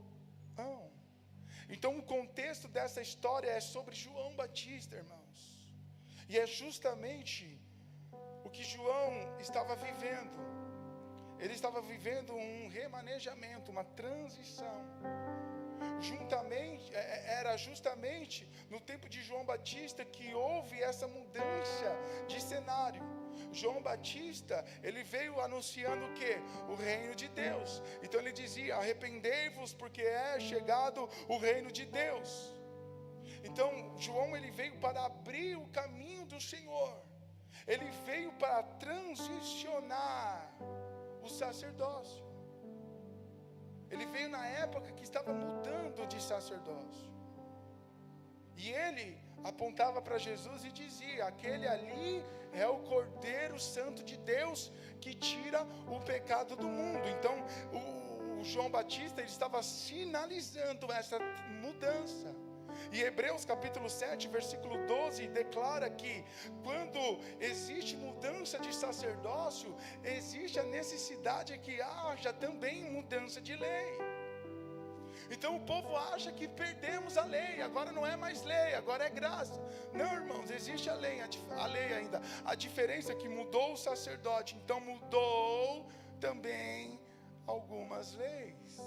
Então o contexto dessa história é sobre João Batista, irmãos. E é justamente o que João estava vivendo. Ele estava vivendo um remanejamento, uma transição. Era justamente no tempo de João Batista que houve essa mudança de cenário. João Batista, ele veio anunciando o quê? O reino de Deus. Então ele dizia: arrependei-vos, porque é chegado o reino de Deus. Então João, ele veio para abrir o caminho do Senhor. Ele veio para transicionar o sacerdócio. Ele veio na época que estava mudando de sacerdócio. E ele apontava para Jesus e dizia: aquele ali é o Cordeiro Santo de Deus que tira o pecado do mundo. Então o João Batista, ele estava sinalizando essa mudança. E Hebreus capítulo 7, versículo 12, declara que quando existe mudança de sacerdócio, existe a necessidade que haja também mudança de lei. Então o povo acha que perdemos a lei, agora não é mais lei, agora é graça. Não, irmãos, existe a lei ainda. A diferença é que mudou o sacerdote, então mudou também algumas leis.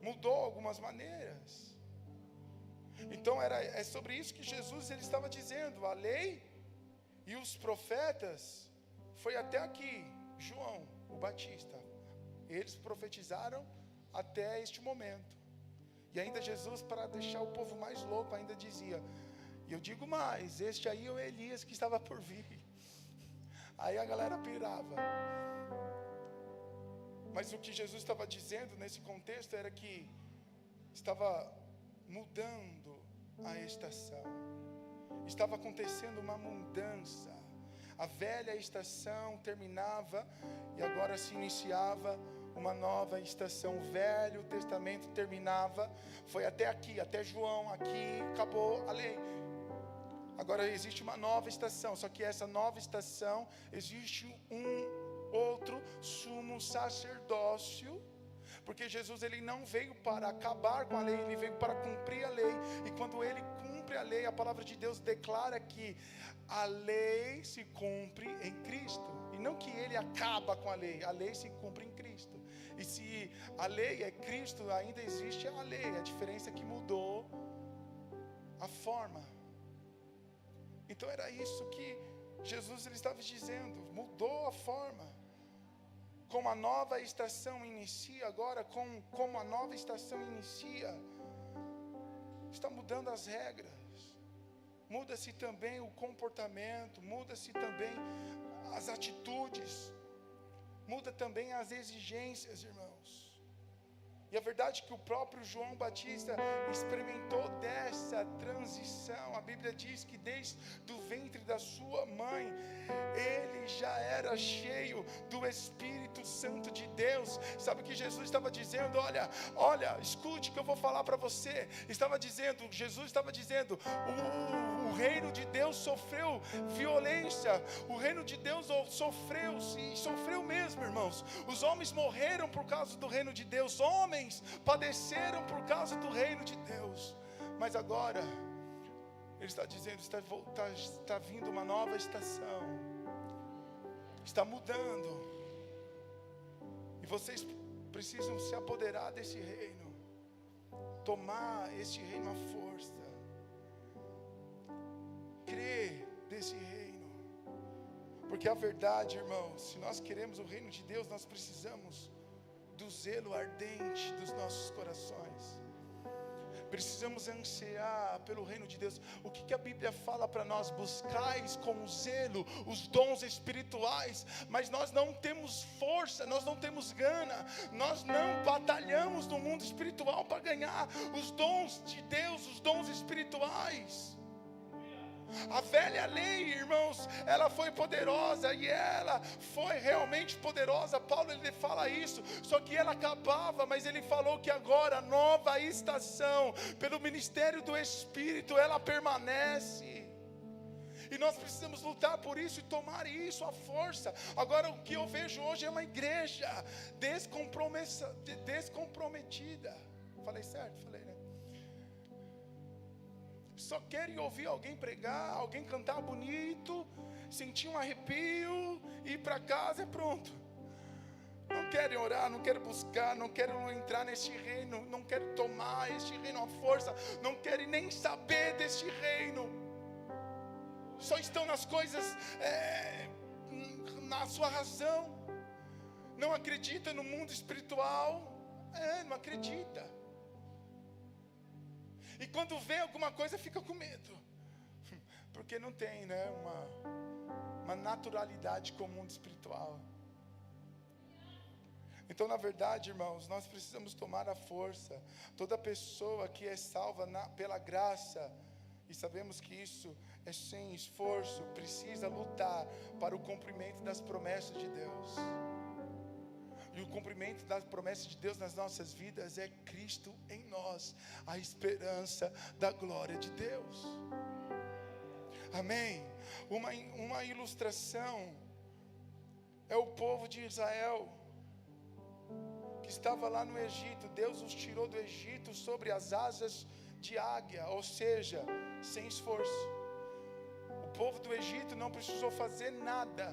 Mudou algumas maneiras. Então é sobre isso que Jesus, ele estava dizendo. A lei e os profetas foi até aqui. João, o Batista, eles profetizaram até este momento. E ainda Jesus, para deixar o povo mais louco, ainda dizia: e eu digo mais, este aí é o Elias que estava por vir. Aí a galera pirava. Mas o que Jesus estava dizendo nesse contexto era que estava mudando a estação. Estava acontecendo uma mudança. A velha estação terminava e agora se iniciava uma nova estação. O Velho Testamento terminava, foi até aqui, até João, aqui acabou a lei. Agora existe uma nova estação, só que essa nova estação existe um outro sumo sacerdócio, porque Jesus, ele não veio para acabar com a lei, ele veio para cumprir a lei. E quando ele cumpre cumpre a lei. A palavra de Deus declara que a lei se cumpre em Cristo, e não que ele acaba com a lei se cumpre em Cristo. E se a lei é Cristo, ainda existe a lei, a diferença é que mudou a forma. Então era isso que Jesus ele estava dizendo, mudou a forma. Como a nova estação inicia agora, como a nova estação inicia, está mudando as regras, muda-se também o comportamento, muda-se também as atitudes, muda também as exigências, irmãos. E a verdade é que o próprio João Batista experimentou dessa transição. A Bíblia diz que desde o ventre da sua mãe, ele já era cheio do Espírito Santo de Deus. Sabe o que Jesus estava dizendo? Olha, escute o que eu vou falar para você. Jesus estava dizendo, o reino de Deus sofreu violência. O reino de Deus sofreu mesmo, irmãos. Os homens morreram por causa do reino de Deus. Homens padeceram por causa do reino de Deus, mas agora ele está dizendo, está vindo uma nova estação, está mudando, e vocês precisam se apoderar desse reino, tomar esse reino à força, crer desse reino, porque a verdade, irmãos, se nós queremos o reino de Deus, nós precisamos do zelo ardente dos nossos corações. Precisamos ansiar pelo reino de Deus. O que a Bíblia fala para nós? Buscais com zelo os dons espirituais. Mas nós não temos força, nós não temos gana, nós não batalhamos no mundo espiritual para ganhar os dons de Deus, os dons espirituais. A velha lei, irmãos, ela foi poderosa, e ela foi realmente poderosa. Paulo ele fala isso, só que ela acabava, mas ele falou que agora a nova estação, pelo ministério do Espírito, ela permanece. E nós precisamos lutar por isso e tomar isso à força. Agora o que eu vejo hoje é uma igreja descomprometida. Falei certo? Falei, né? Só querem ouvir alguém pregar, alguém cantar bonito, sentir um arrepio, ir para casa e pronto. Não querem orar, não querem buscar, não querem entrar neste reino, não querem tomar este reino à força, não querem nem saber deste reino. Só estão nas coisas, na sua razão. Não acredita no mundo espiritual, não acredita. E quando vê alguma coisa fica com medo, porque não tem, né, uma naturalidade com o mundo espiritual. Então, na verdade, irmãos, nós precisamos tomar a força. Toda pessoa que é salva pela graça, e sabemos que isso é sem esforço, precisa lutar para o cumprimento das promessas de Deus. E o cumprimento das promessas de Deus nas nossas vidas é Cristo em nós, a esperança da glória de Deus. Amém? Uma ilustração é o povo de Israel, que estava lá no Egito. Deus os tirou do Egito sobre as asas de águia, ou seja, sem esforço. O povo do Egito não precisou fazer nada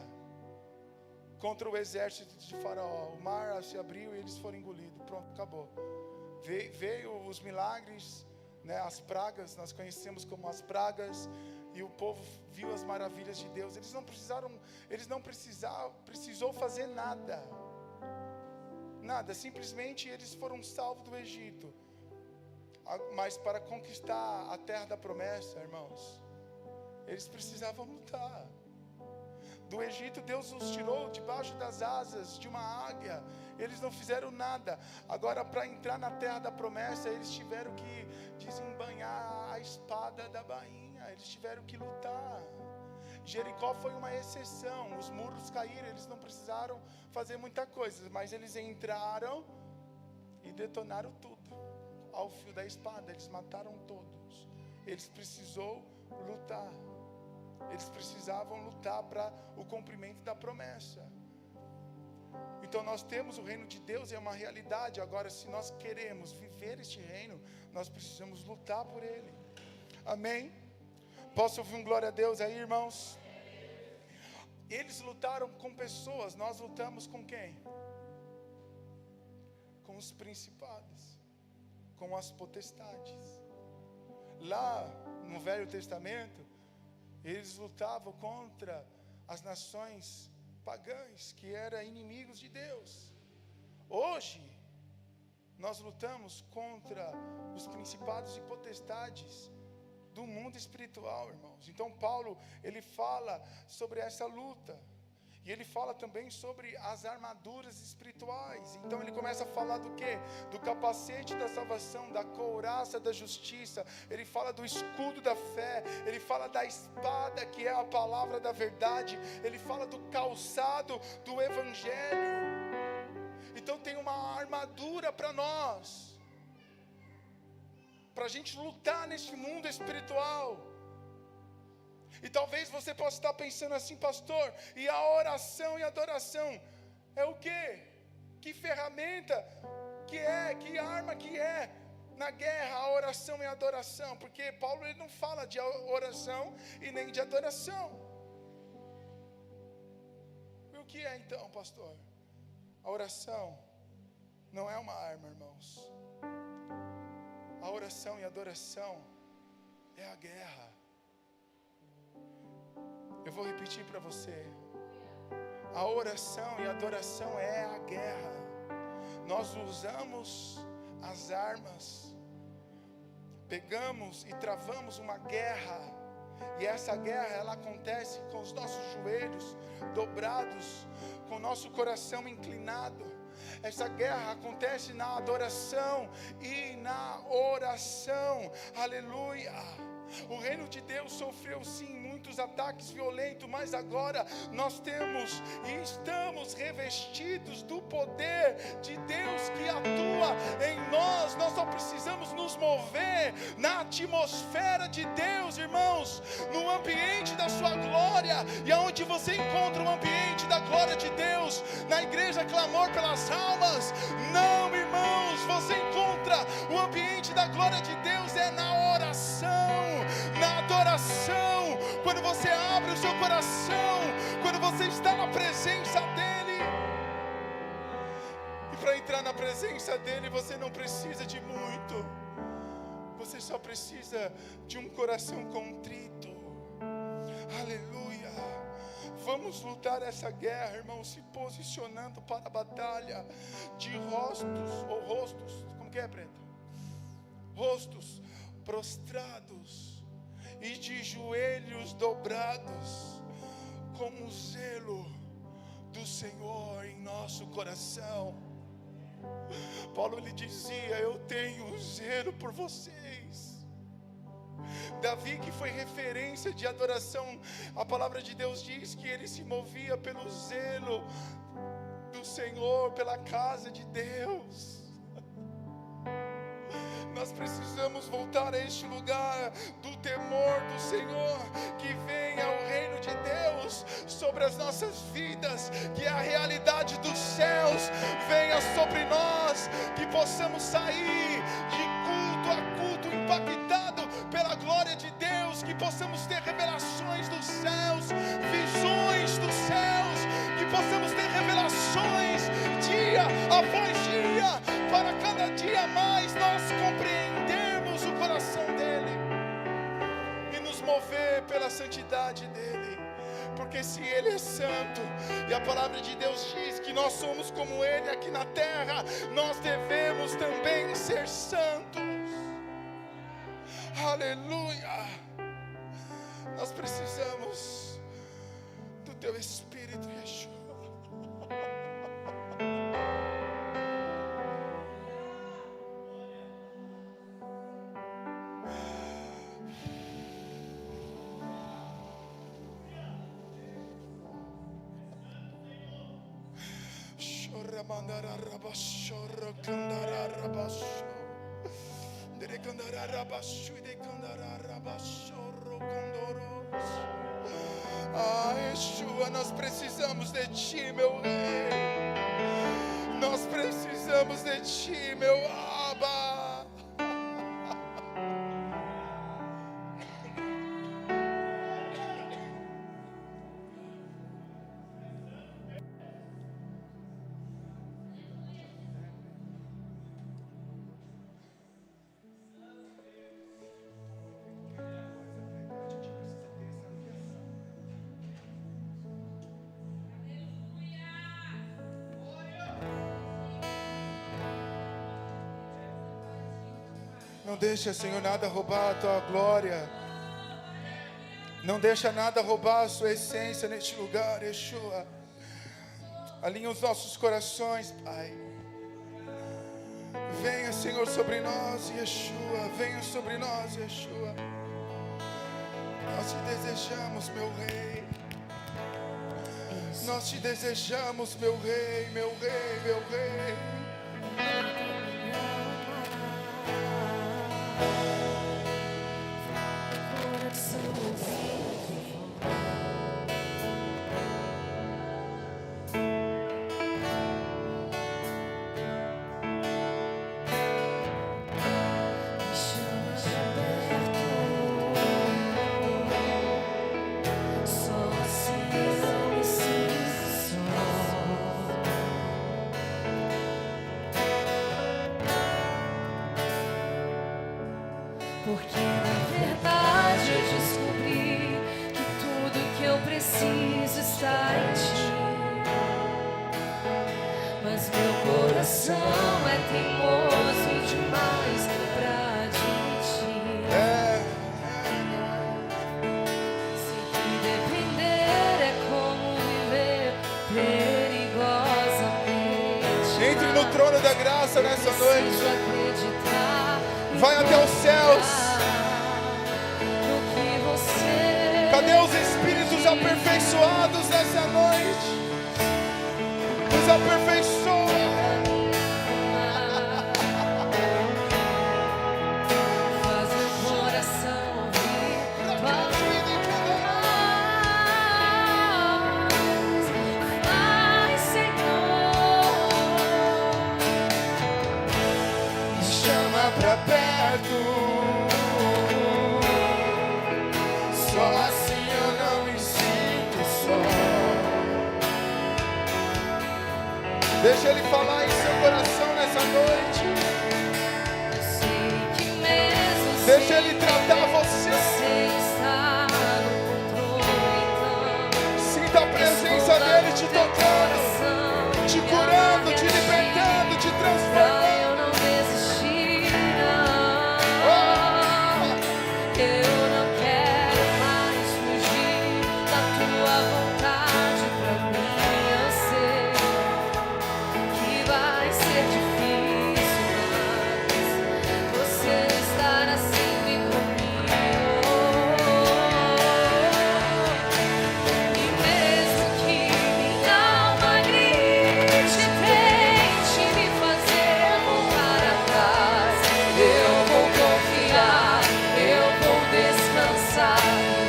contra o exército de Faraó. O mar se abriu e eles foram engolidos. Pronto, acabou. Veio os milagres, né, as pragas, nós conhecemos como as pragas, e o povo viu as maravilhas de Deus. Eles não precisou fazer nada. Simplesmente eles foram salvos do Egito. Mas para conquistar a terra da promessa, irmãos, eles precisavam lutar. Do Egito, Deus os tirou debaixo das asas de uma águia. Eles não fizeram nada. Agora, para entrar na terra da promessa, eles tiveram que desembanhar a espada da bainha. Eles tiveram que lutar. Jericó foi uma exceção. Os muros caíram, eles não precisaram fazer muita coisa, mas eles entraram e detonaram tudo ao fio da espada. Eles mataram todos. Eles precisaram lutar. Eles precisavam lutar para o cumprimento da promessa. Então nós temos o reino de Deus, é uma realidade. Agora, se nós queremos viver este reino, nós precisamos lutar por ele. Amém? Posso ouvir um glória a Deus aí, irmãos? Eles lutaram com pessoas, nós lutamos com quem? Com os principados, com as potestades. Lá no Velho Testamento, eles lutavam contra as nações pagãs, que eram inimigos de Deus. Hoje, nós lutamos contra os principados e potestades do mundo espiritual, irmãos. Então Paulo, ele fala sobre essa luta. E ele fala também sobre as armaduras espirituais. Então ele começa a falar do quê? Do capacete da salvação, da couraça da justiça. Ele fala do escudo da fé. Ele fala da espada, que é a palavra da verdade. Ele fala do calçado do evangelho. Então tem uma armadura para nós, para a gente lutar neste mundo espiritual. E talvez você possa estar pensando assim: pastor, e a oração e a adoração é o quê? Que ferramenta que é? Que arma que é na guerra a oração e a adoração? Porque Paulo, ele não fala de oração e nem de adoração. E o que é então, pastor? A oração não é uma arma, irmãos. A oração e a adoração é a guerra. Eu vou repetir para você. A oração e a adoração é a guerra. Nós usamos as armas, pegamos e travamos uma guerra. E essa guerra, ela acontece com os nossos joelhos dobrados, com o nosso coração inclinado. Essa guerra acontece na adoração e na oração. Aleluia. O reino de Deus sofreu sim muitos ataques violentos, mas agora nós temos e estamos revestidos do poder de Deus que atua em nós. Nós só precisamos nos mover na atmosfera de Deus, irmãos, no ambiente da sua glória. E aonde você encontra o ambiente da glória de Deus? Na igreja Clamor pelas Almas? Não, irmãos, você encontra o ambiente da glória de Deus é na oração, na adoração, quando você abre o seu coração, quando você está na presença dEle. E para entrar na presença dEle, você não precisa de muito, você só precisa de um coração contrito. Aleluia. Vamos lutar essa guerra, irmãos, se posicionando para a batalha de rostos, como que é, Preta? Rostos prostrados e de joelhos dobrados, com o zelo do Senhor em nosso coração. Paulo, ele dizia: eu tenho zelo por vocês. Davi, que foi referência de adoração, a palavra de Deus diz que ele se movia pelo zelo do Senhor, pela casa de Deus. Nós precisamos voltar a este lugar do temor do Senhor, que venha o reino de Deus sobre as nossas vidas, que a realidade dos céus venha sobre nós, que possamos sair de culto a culto impactado pela glória de Deus, que possamos ter revelações dos céus, visões dos céus, que possamos ter revelações dia após dia, para cada dia mais nós compreendermos o coração dEle e nos mover pela santidade dEle. Porque se Ele é santo, e a palavra de Deus diz que nós somos como Ele aqui na terra, nós devemos também ser santos. Aleluia. Nós precisamos do Teu Espírito, Yeshua. Yeshua, nós precisamos de Ti, meu Rei. Nós precisamos de Ti, meu Abba. Não deixa, Senhor, nada roubar a tua glória. Não deixa nada roubar a sua essência neste lugar, Yeshua. Alinha os nossos corações, Pai. Venha, Senhor, sobre nós, Yeshua. Venha sobre nós, Yeshua. Nós te desejamos, meu Rei. Nós te desejamos, meu Rei, meu Rei, meu Rei. Porque na verdade eu descobri que tudo que eu preciso está em ti. Mas meu coração é teimoso demais pra admitir. Se que depender é como viver perigosamente. Entre no trono da graça nessa noite. Preciso acreditar. Vai até os céus. Cadê os espíritos aperfeiçoados nessa noite? Os aperfeiçoa. Faz meu coração ouvir tua voz. Ai, Senhor, Me chama pra perto. Só assim eu não me sinto só. Deixa Ele falar em seu coração nessa noite. eu sei que mesmo Deixa sem Ele tratar você. você está no controle, então Sinta a presença dEle te tocando, te curando, te libertando, te transformando. eu não desistir, eu não quero mais fugir da tua vontade pra mim. Eu sei que vai ser difícil, mas você estará sempre comigo. E mesmo que minha alma grite, tente me fazer voltar atrás, eu vou confiar, eu vou descansar e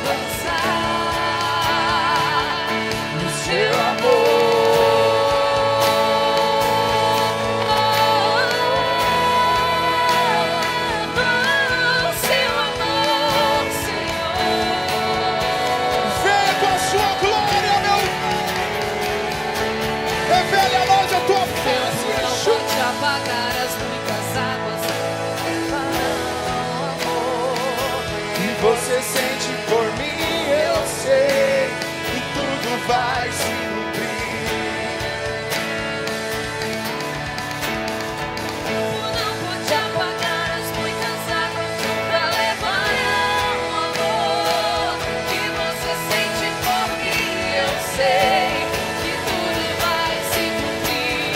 lançar no seu amor. Seu amor, Senhor. Venha com a sua glória, meu irmão. Revele a nós a tua face, Não Yeshua. pode apagar as muitas águas levarão amor. Que você sente por mim, eu sei que tudo vai se cumprir. Não pode apagar as muitas águas pra levarão amor. Que você sente por mim, eu sei que tudo vai se cumprir.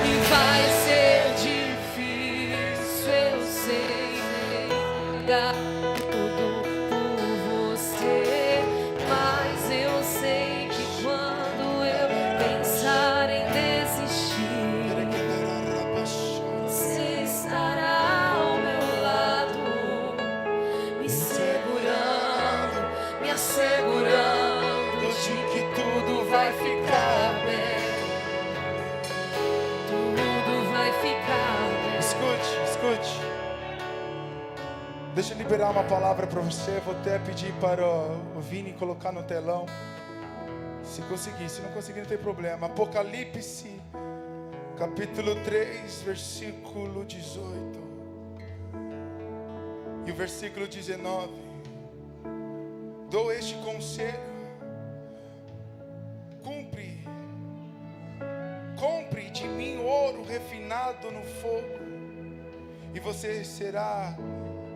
E vai ser difícil, eu sei, dar tudo por você. Mas eu sei que quando eu pensar em desistir, você estará ao meu lado, me segurando, me assegurando de que tudo vai ficar bem. Tudo vai ficar bem. Escute. Deixa eu liberar uma palavra para você. Vou até pedir para o Vini colocar no telão. Se conseguir, se não conseguir, não tem problema. Apocalipse, capítulo 3, versículo 18. E o versículo 19. Dou este conselho. Compre de mim ouro refinado queimado no fogo, e você será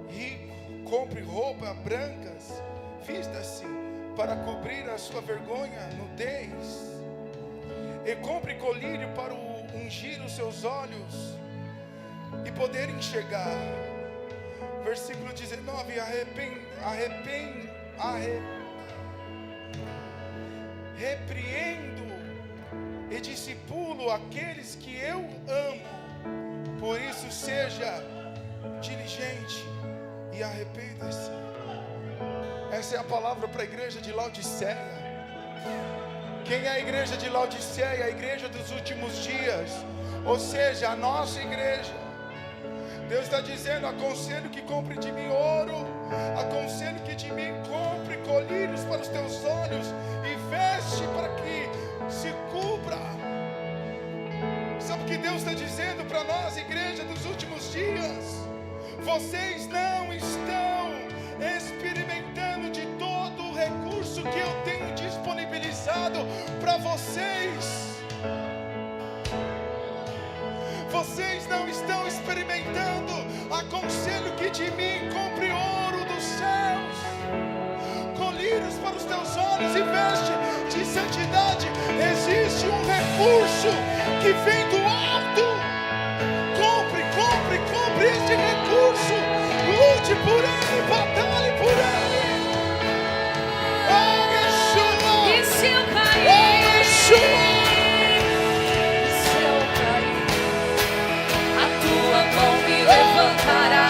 rico. Compre roupas brancas, vista-se para cobrir a sua vergonha, nudez, e compre colírio para ungir os seus olhos e poder enxergar. Versículo 19: repreendo e discipulo aqueles que eu amo, por isso seja diligente e arrependa-se. Essa é a palavra para a igreja de Laodiceia. Quem é a igreja de Laodiceia? A igreja dos últimos dias, ou seja, a nossa igreja. Deus está dizendo: aconselho que compre de mim ouro, aconselho que de mim compre colírios para os teus olhos e veste para que se cubra. Sabe o que Deus está dizendo para nós, igreja dos últimos dias? Vocês não estão experimentando de todo o recurso que eu tenho disponibilizado para vocês. Vocês não estão experimentando. Aconselho que de mim compre ouro dos céus, colírios para os teus olhos e veste de santidade. Existe um recurso que vem do alto. Compre este recurso. Lute por ele, batalhe por ele. Oh, Yeshua! E se eu cair? Oh, Yeshua! Levantará.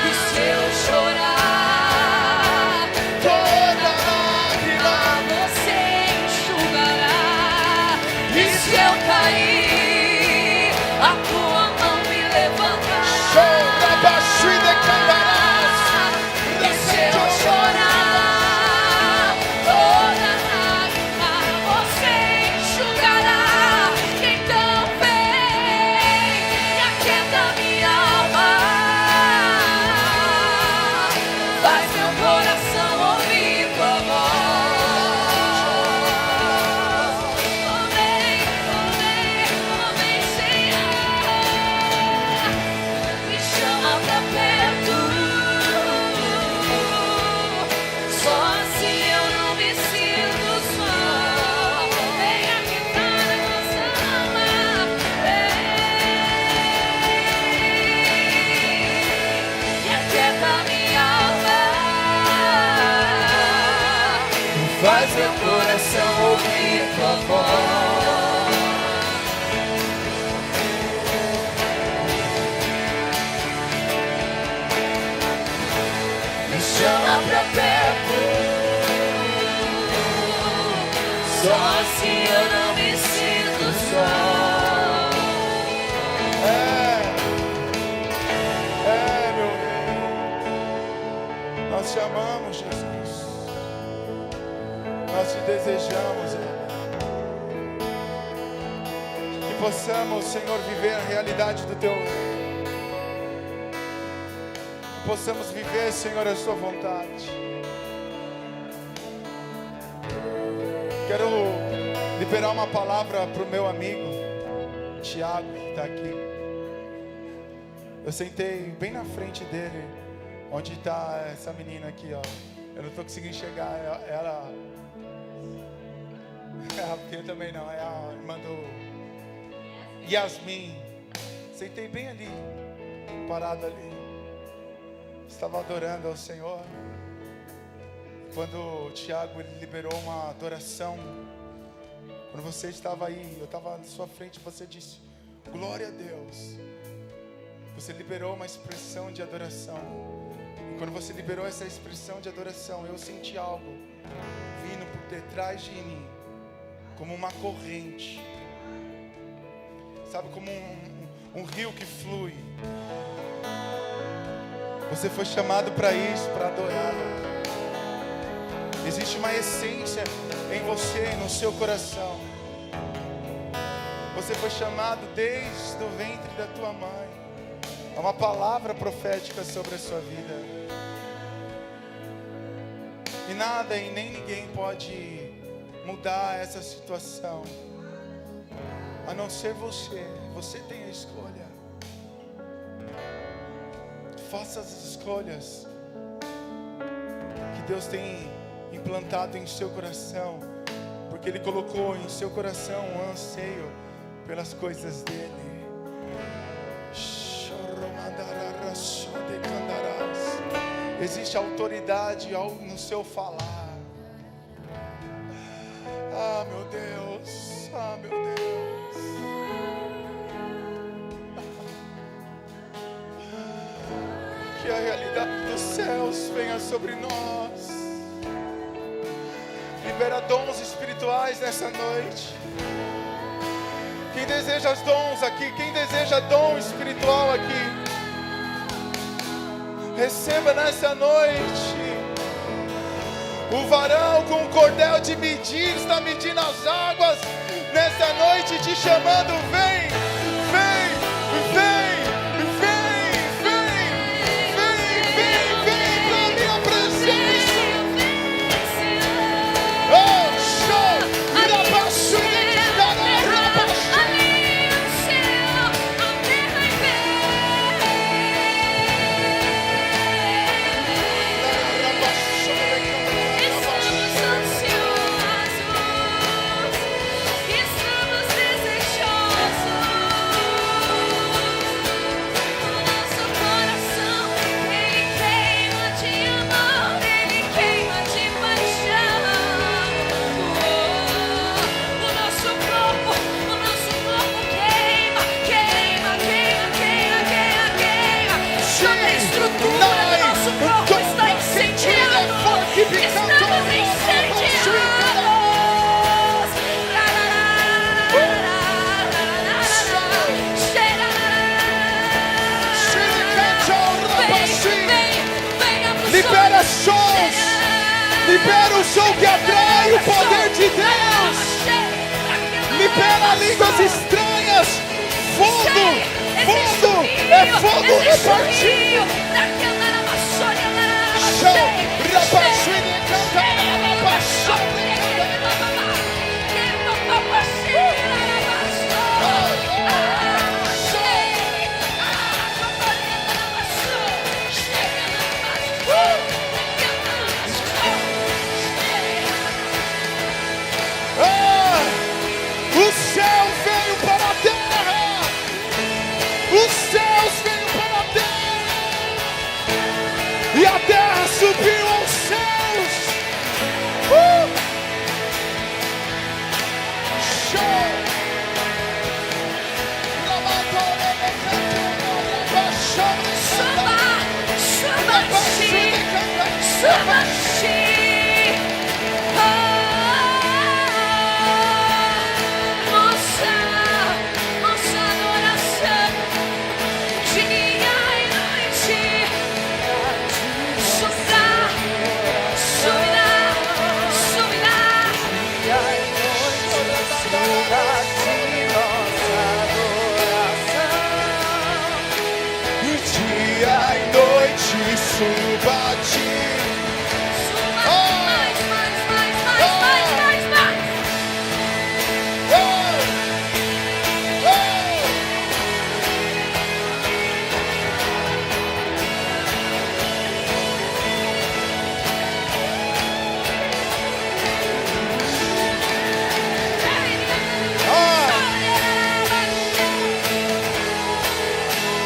E se eu chorar, toda lágrima você enxugará. E se eu cair, a tua mão me levantará. E se eu chorar, toda lágrima você enxugará. Então faz meu coração ouvir tua voz. Me chama pra perto, só assim eu não me sinto só. Meu Rei, nós te amamos, Jesus. Nós te desejamos, que possamos, Senhor, viver a realidade do Teu reino, que possamos viver, Senhor, a Sua vontade. Quero liberar uma palavra para o meu amigo Tiago, que está aqui. Eu sentei bem na frente dele, onde está essa menina aqui, ó. Eu não estou conseguindo enxergar ela. A Pia também não, é a irmã do Yasmin. Sentei bem ali, parado ali. Estava adorando ao Senhor. Quando o Tiago ele liberou uma adoração, quando você estava aí, eu estava na sua frente, você disse: glória a Deus. Você liberou uma expressão de adoração. E quando você liberou essa expressão de adoração, eu senti algo vindo por detrás de mim, como uma corrente, sabe, como um rio que flui. Você foi chamado para isso, para adorar. Existe uma essência em você, no seu coração. Você foi chamado desde o ventre da tua mãe. É uma palavra profética sobre a sua vida. E nada e nem ninguém pode mudar essa situação. a não ser você. Você tem a escolha. Faça as escolhas que Deus tem implantado em seu coração, porque Ele colocou em seu coração um anseio pelas coisas dEle. Existe autoridade no seu falar. Ah, meu Deus, ah, meu Deus. Que a realidade dos céus venha sobre nós. Libera dons espirituais nessa noite. Quem deseja os dons aqui, quem deseja dom espiritual aqui, receba nessa noite. O varão com o cordel de medir está medindo as águas nessa noite, te chamando. Vem, vem, vem, vem, vem, vem, vem, vem pra minha presença. Oh, show! Libera sons, libera o som que atrai o poder de Deus. Libera línguas estranhas. Fogo, fogo, é fogo repartido. Show, rapazinho, canta, o céu veio para a terra. Os céus veio para a terra. E a terra subiu aos céus. Show. Nossa adoração, dia e noite, subirá, subirá, subirá, dia e noite, subirá de nossa adoração. Dia e noite suba a ti. Mais, mais, mais, mais, mais, mais, mais.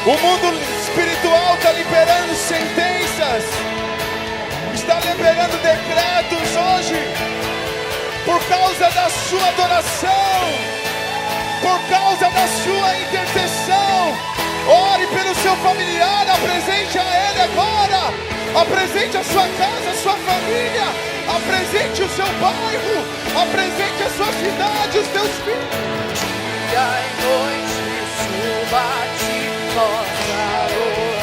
O mundo espiritual está liberando sentenças, está liberando decretos hoje, por causa da sua adoração, por causa da sua intercessão. Ore pelo seu familiar, apresente a ele agora, apresente a sua casa, a sua família, apresente o seu bairro, apresente a sua cidade, os teus filhos. Dia e noite suba a ti nossa adoração.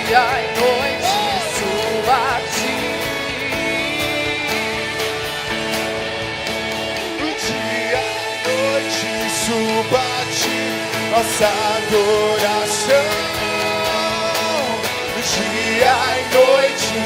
Dia e noite suba a ti. Dia e noite suba a ti nossa adoração. Dia e noite.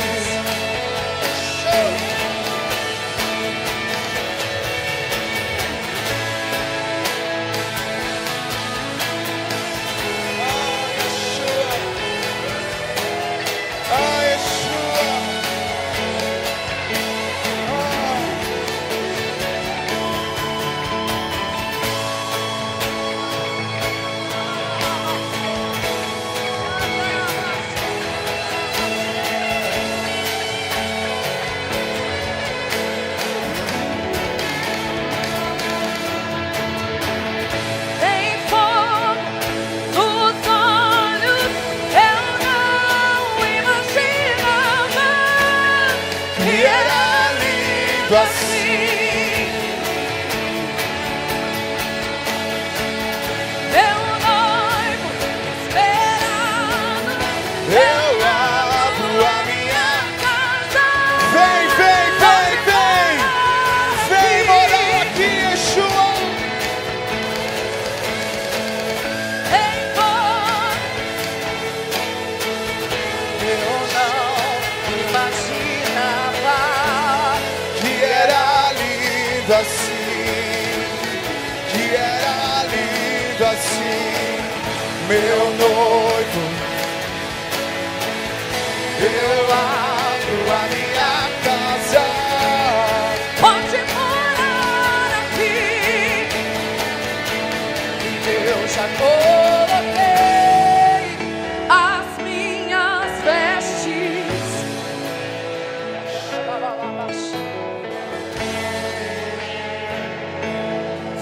lindo assim. Meu noivo esperando. Eu abro a minha Casa. Vem, vem, vem, vem. Vem morar aqui, Yeshua. Eu não imaginava Que era lindo assim. Que era lindo assim. Meu noivo. Eu abro a minha casa. pode morar aqui. Eu já coloquei as minhas vestes.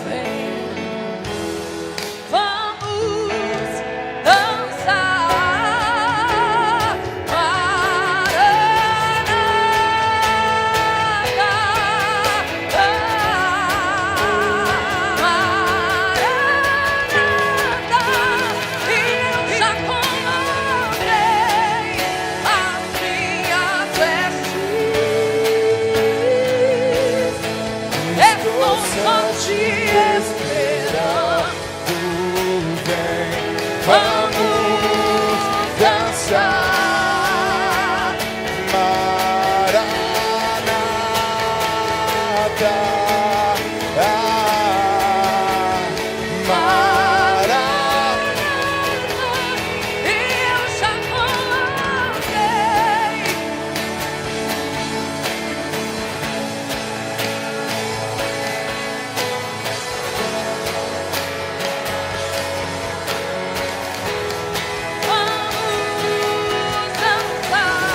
Vem, vamos dançar. Vamos dançar, Maranata, Eu já coloquei. Vamos dançar.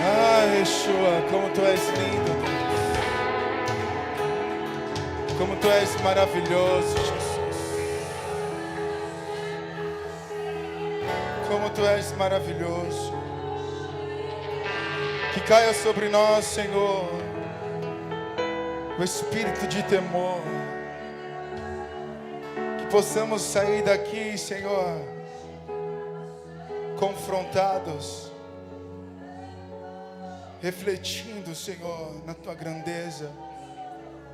Ah, Yeshua, como tu és lindo, Deus. Como tu és maravilhoso, Jesus. Como tu és maravilhoso. Que caia sobre nós, Senhor, o espírito de temor. Que possamos sair daqui, Senhor, confrontados, refletindo, Senhor, na tua grandeza,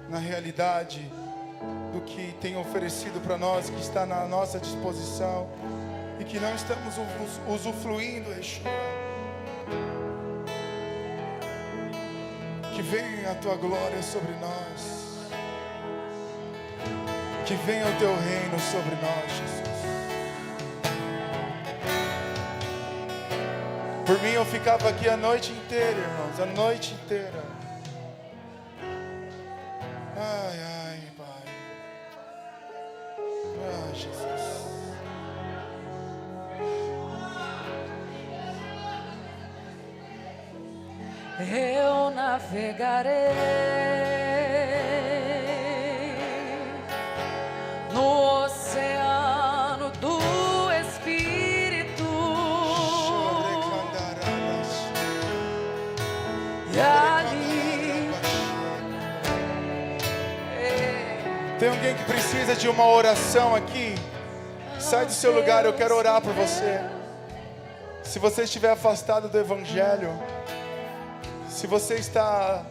na realidade do que tem oferecido para nós, que está na nossa disposição e que não estamos usufruindo, Yeshua. Que venha a tua glória sobre nós, que venha o teu reino sobre nós, Jesus. Por mim eu ficava aqui a noite inteira, irmãos, a noite inteira. Ai, ai, Pai. Ah, Jesus. Eu navegarei no oceano do Espírito e ali. Tem alguém que precisa de uma oração aqui? Sai do seu lugar, eu quero orar por você. Se você estiver afastado do Evangelho, se você está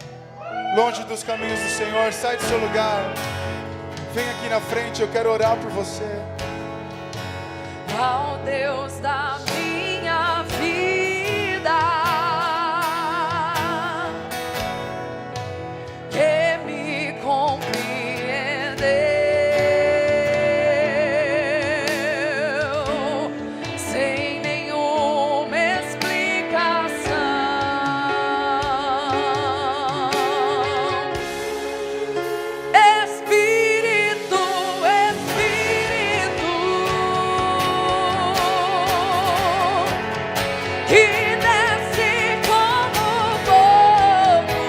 longe dos caminhos do Senhor, sai do seu lugar. Vem aqui na frente, eu quero orar por você. Ao Deus da minha vida, que me compreendeu sem nenhuma explicação. Espírito, Espírito, que desce como fogo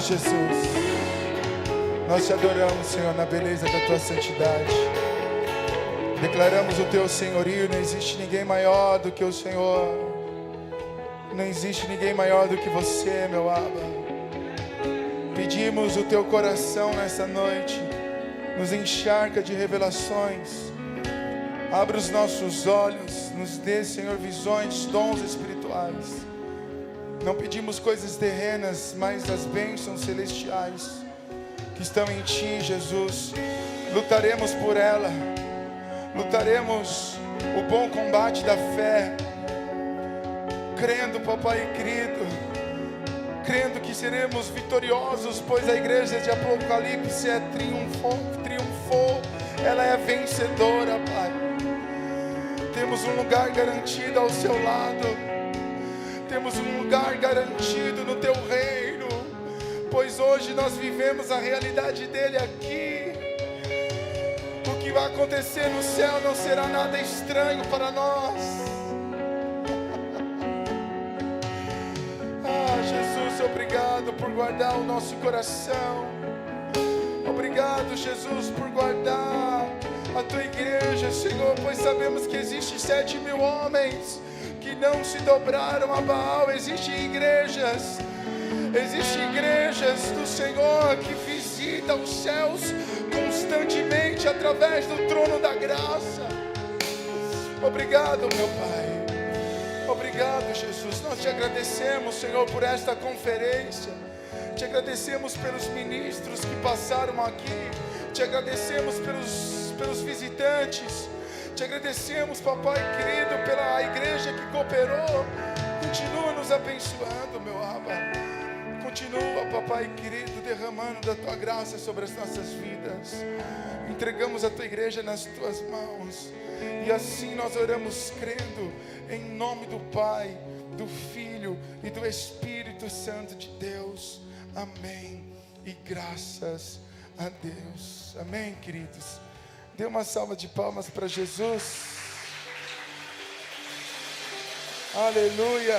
Jesus. Nós te adoramos, Senhor, na beleza da tua santidade. Declaramos o teu senhorio. Não existe ninguém maior do que o Senhor. Não existe ninguém maior do que você, meu Abba. Pedimos o teu coração nessa noite. Nos encharca de revelações. Abra os nossos olhos. Nos dê, Senhor, visões, dons espirituais. Não pedimos coisas terrenas, mas as bênçãos celestiais que estão em Ti, Jesus. Lutaremos por ela. Lutaremos o bom combate da fé. Crendo, papai querido, crendo que seremos vitoriosos, pois a igreja de Apocalipse triunfou, ela é vencedora, Pai. Temos um lugar garantido ao seu lado, temos um lugar garantido no teu reino, pois hoje nós vivemos a realidade dele aqui. O que vai acontecer no céu não será nada estranho para nós. Jesus, obrigado por guardar o nosso coração. Obrigado, Jesus, por guardar a tua igreja, Senhor, pois sabemos que existem 7.000 homens que não se dobraram a Baal. Existem igrejas do Senhor que visitam os céus constantemente através do trono da graça. Obrigado, meu Pai. Obrigado, Jesus. Nós te agradecemos, Senhor, por esta conferência. Te agradecemos pelos ministros que passaram aqui. Te agradecemos pelos visitantes. Te agradecemos, papai querido, pela igreja que cooperou. Continua nos abençoando, meu Abba. Continua, papai querido, derramando da tua graça sobre as nossas vidas. Entregamos a tua igreja nas tuas mãos. E assim nós oramos crendo em nome do Pai, do Filho e do Espírito Santo de Deus. Amém. E graças a Deus. Amém, queridos. Dê uma salva de palmas para Jesus. Aleluia.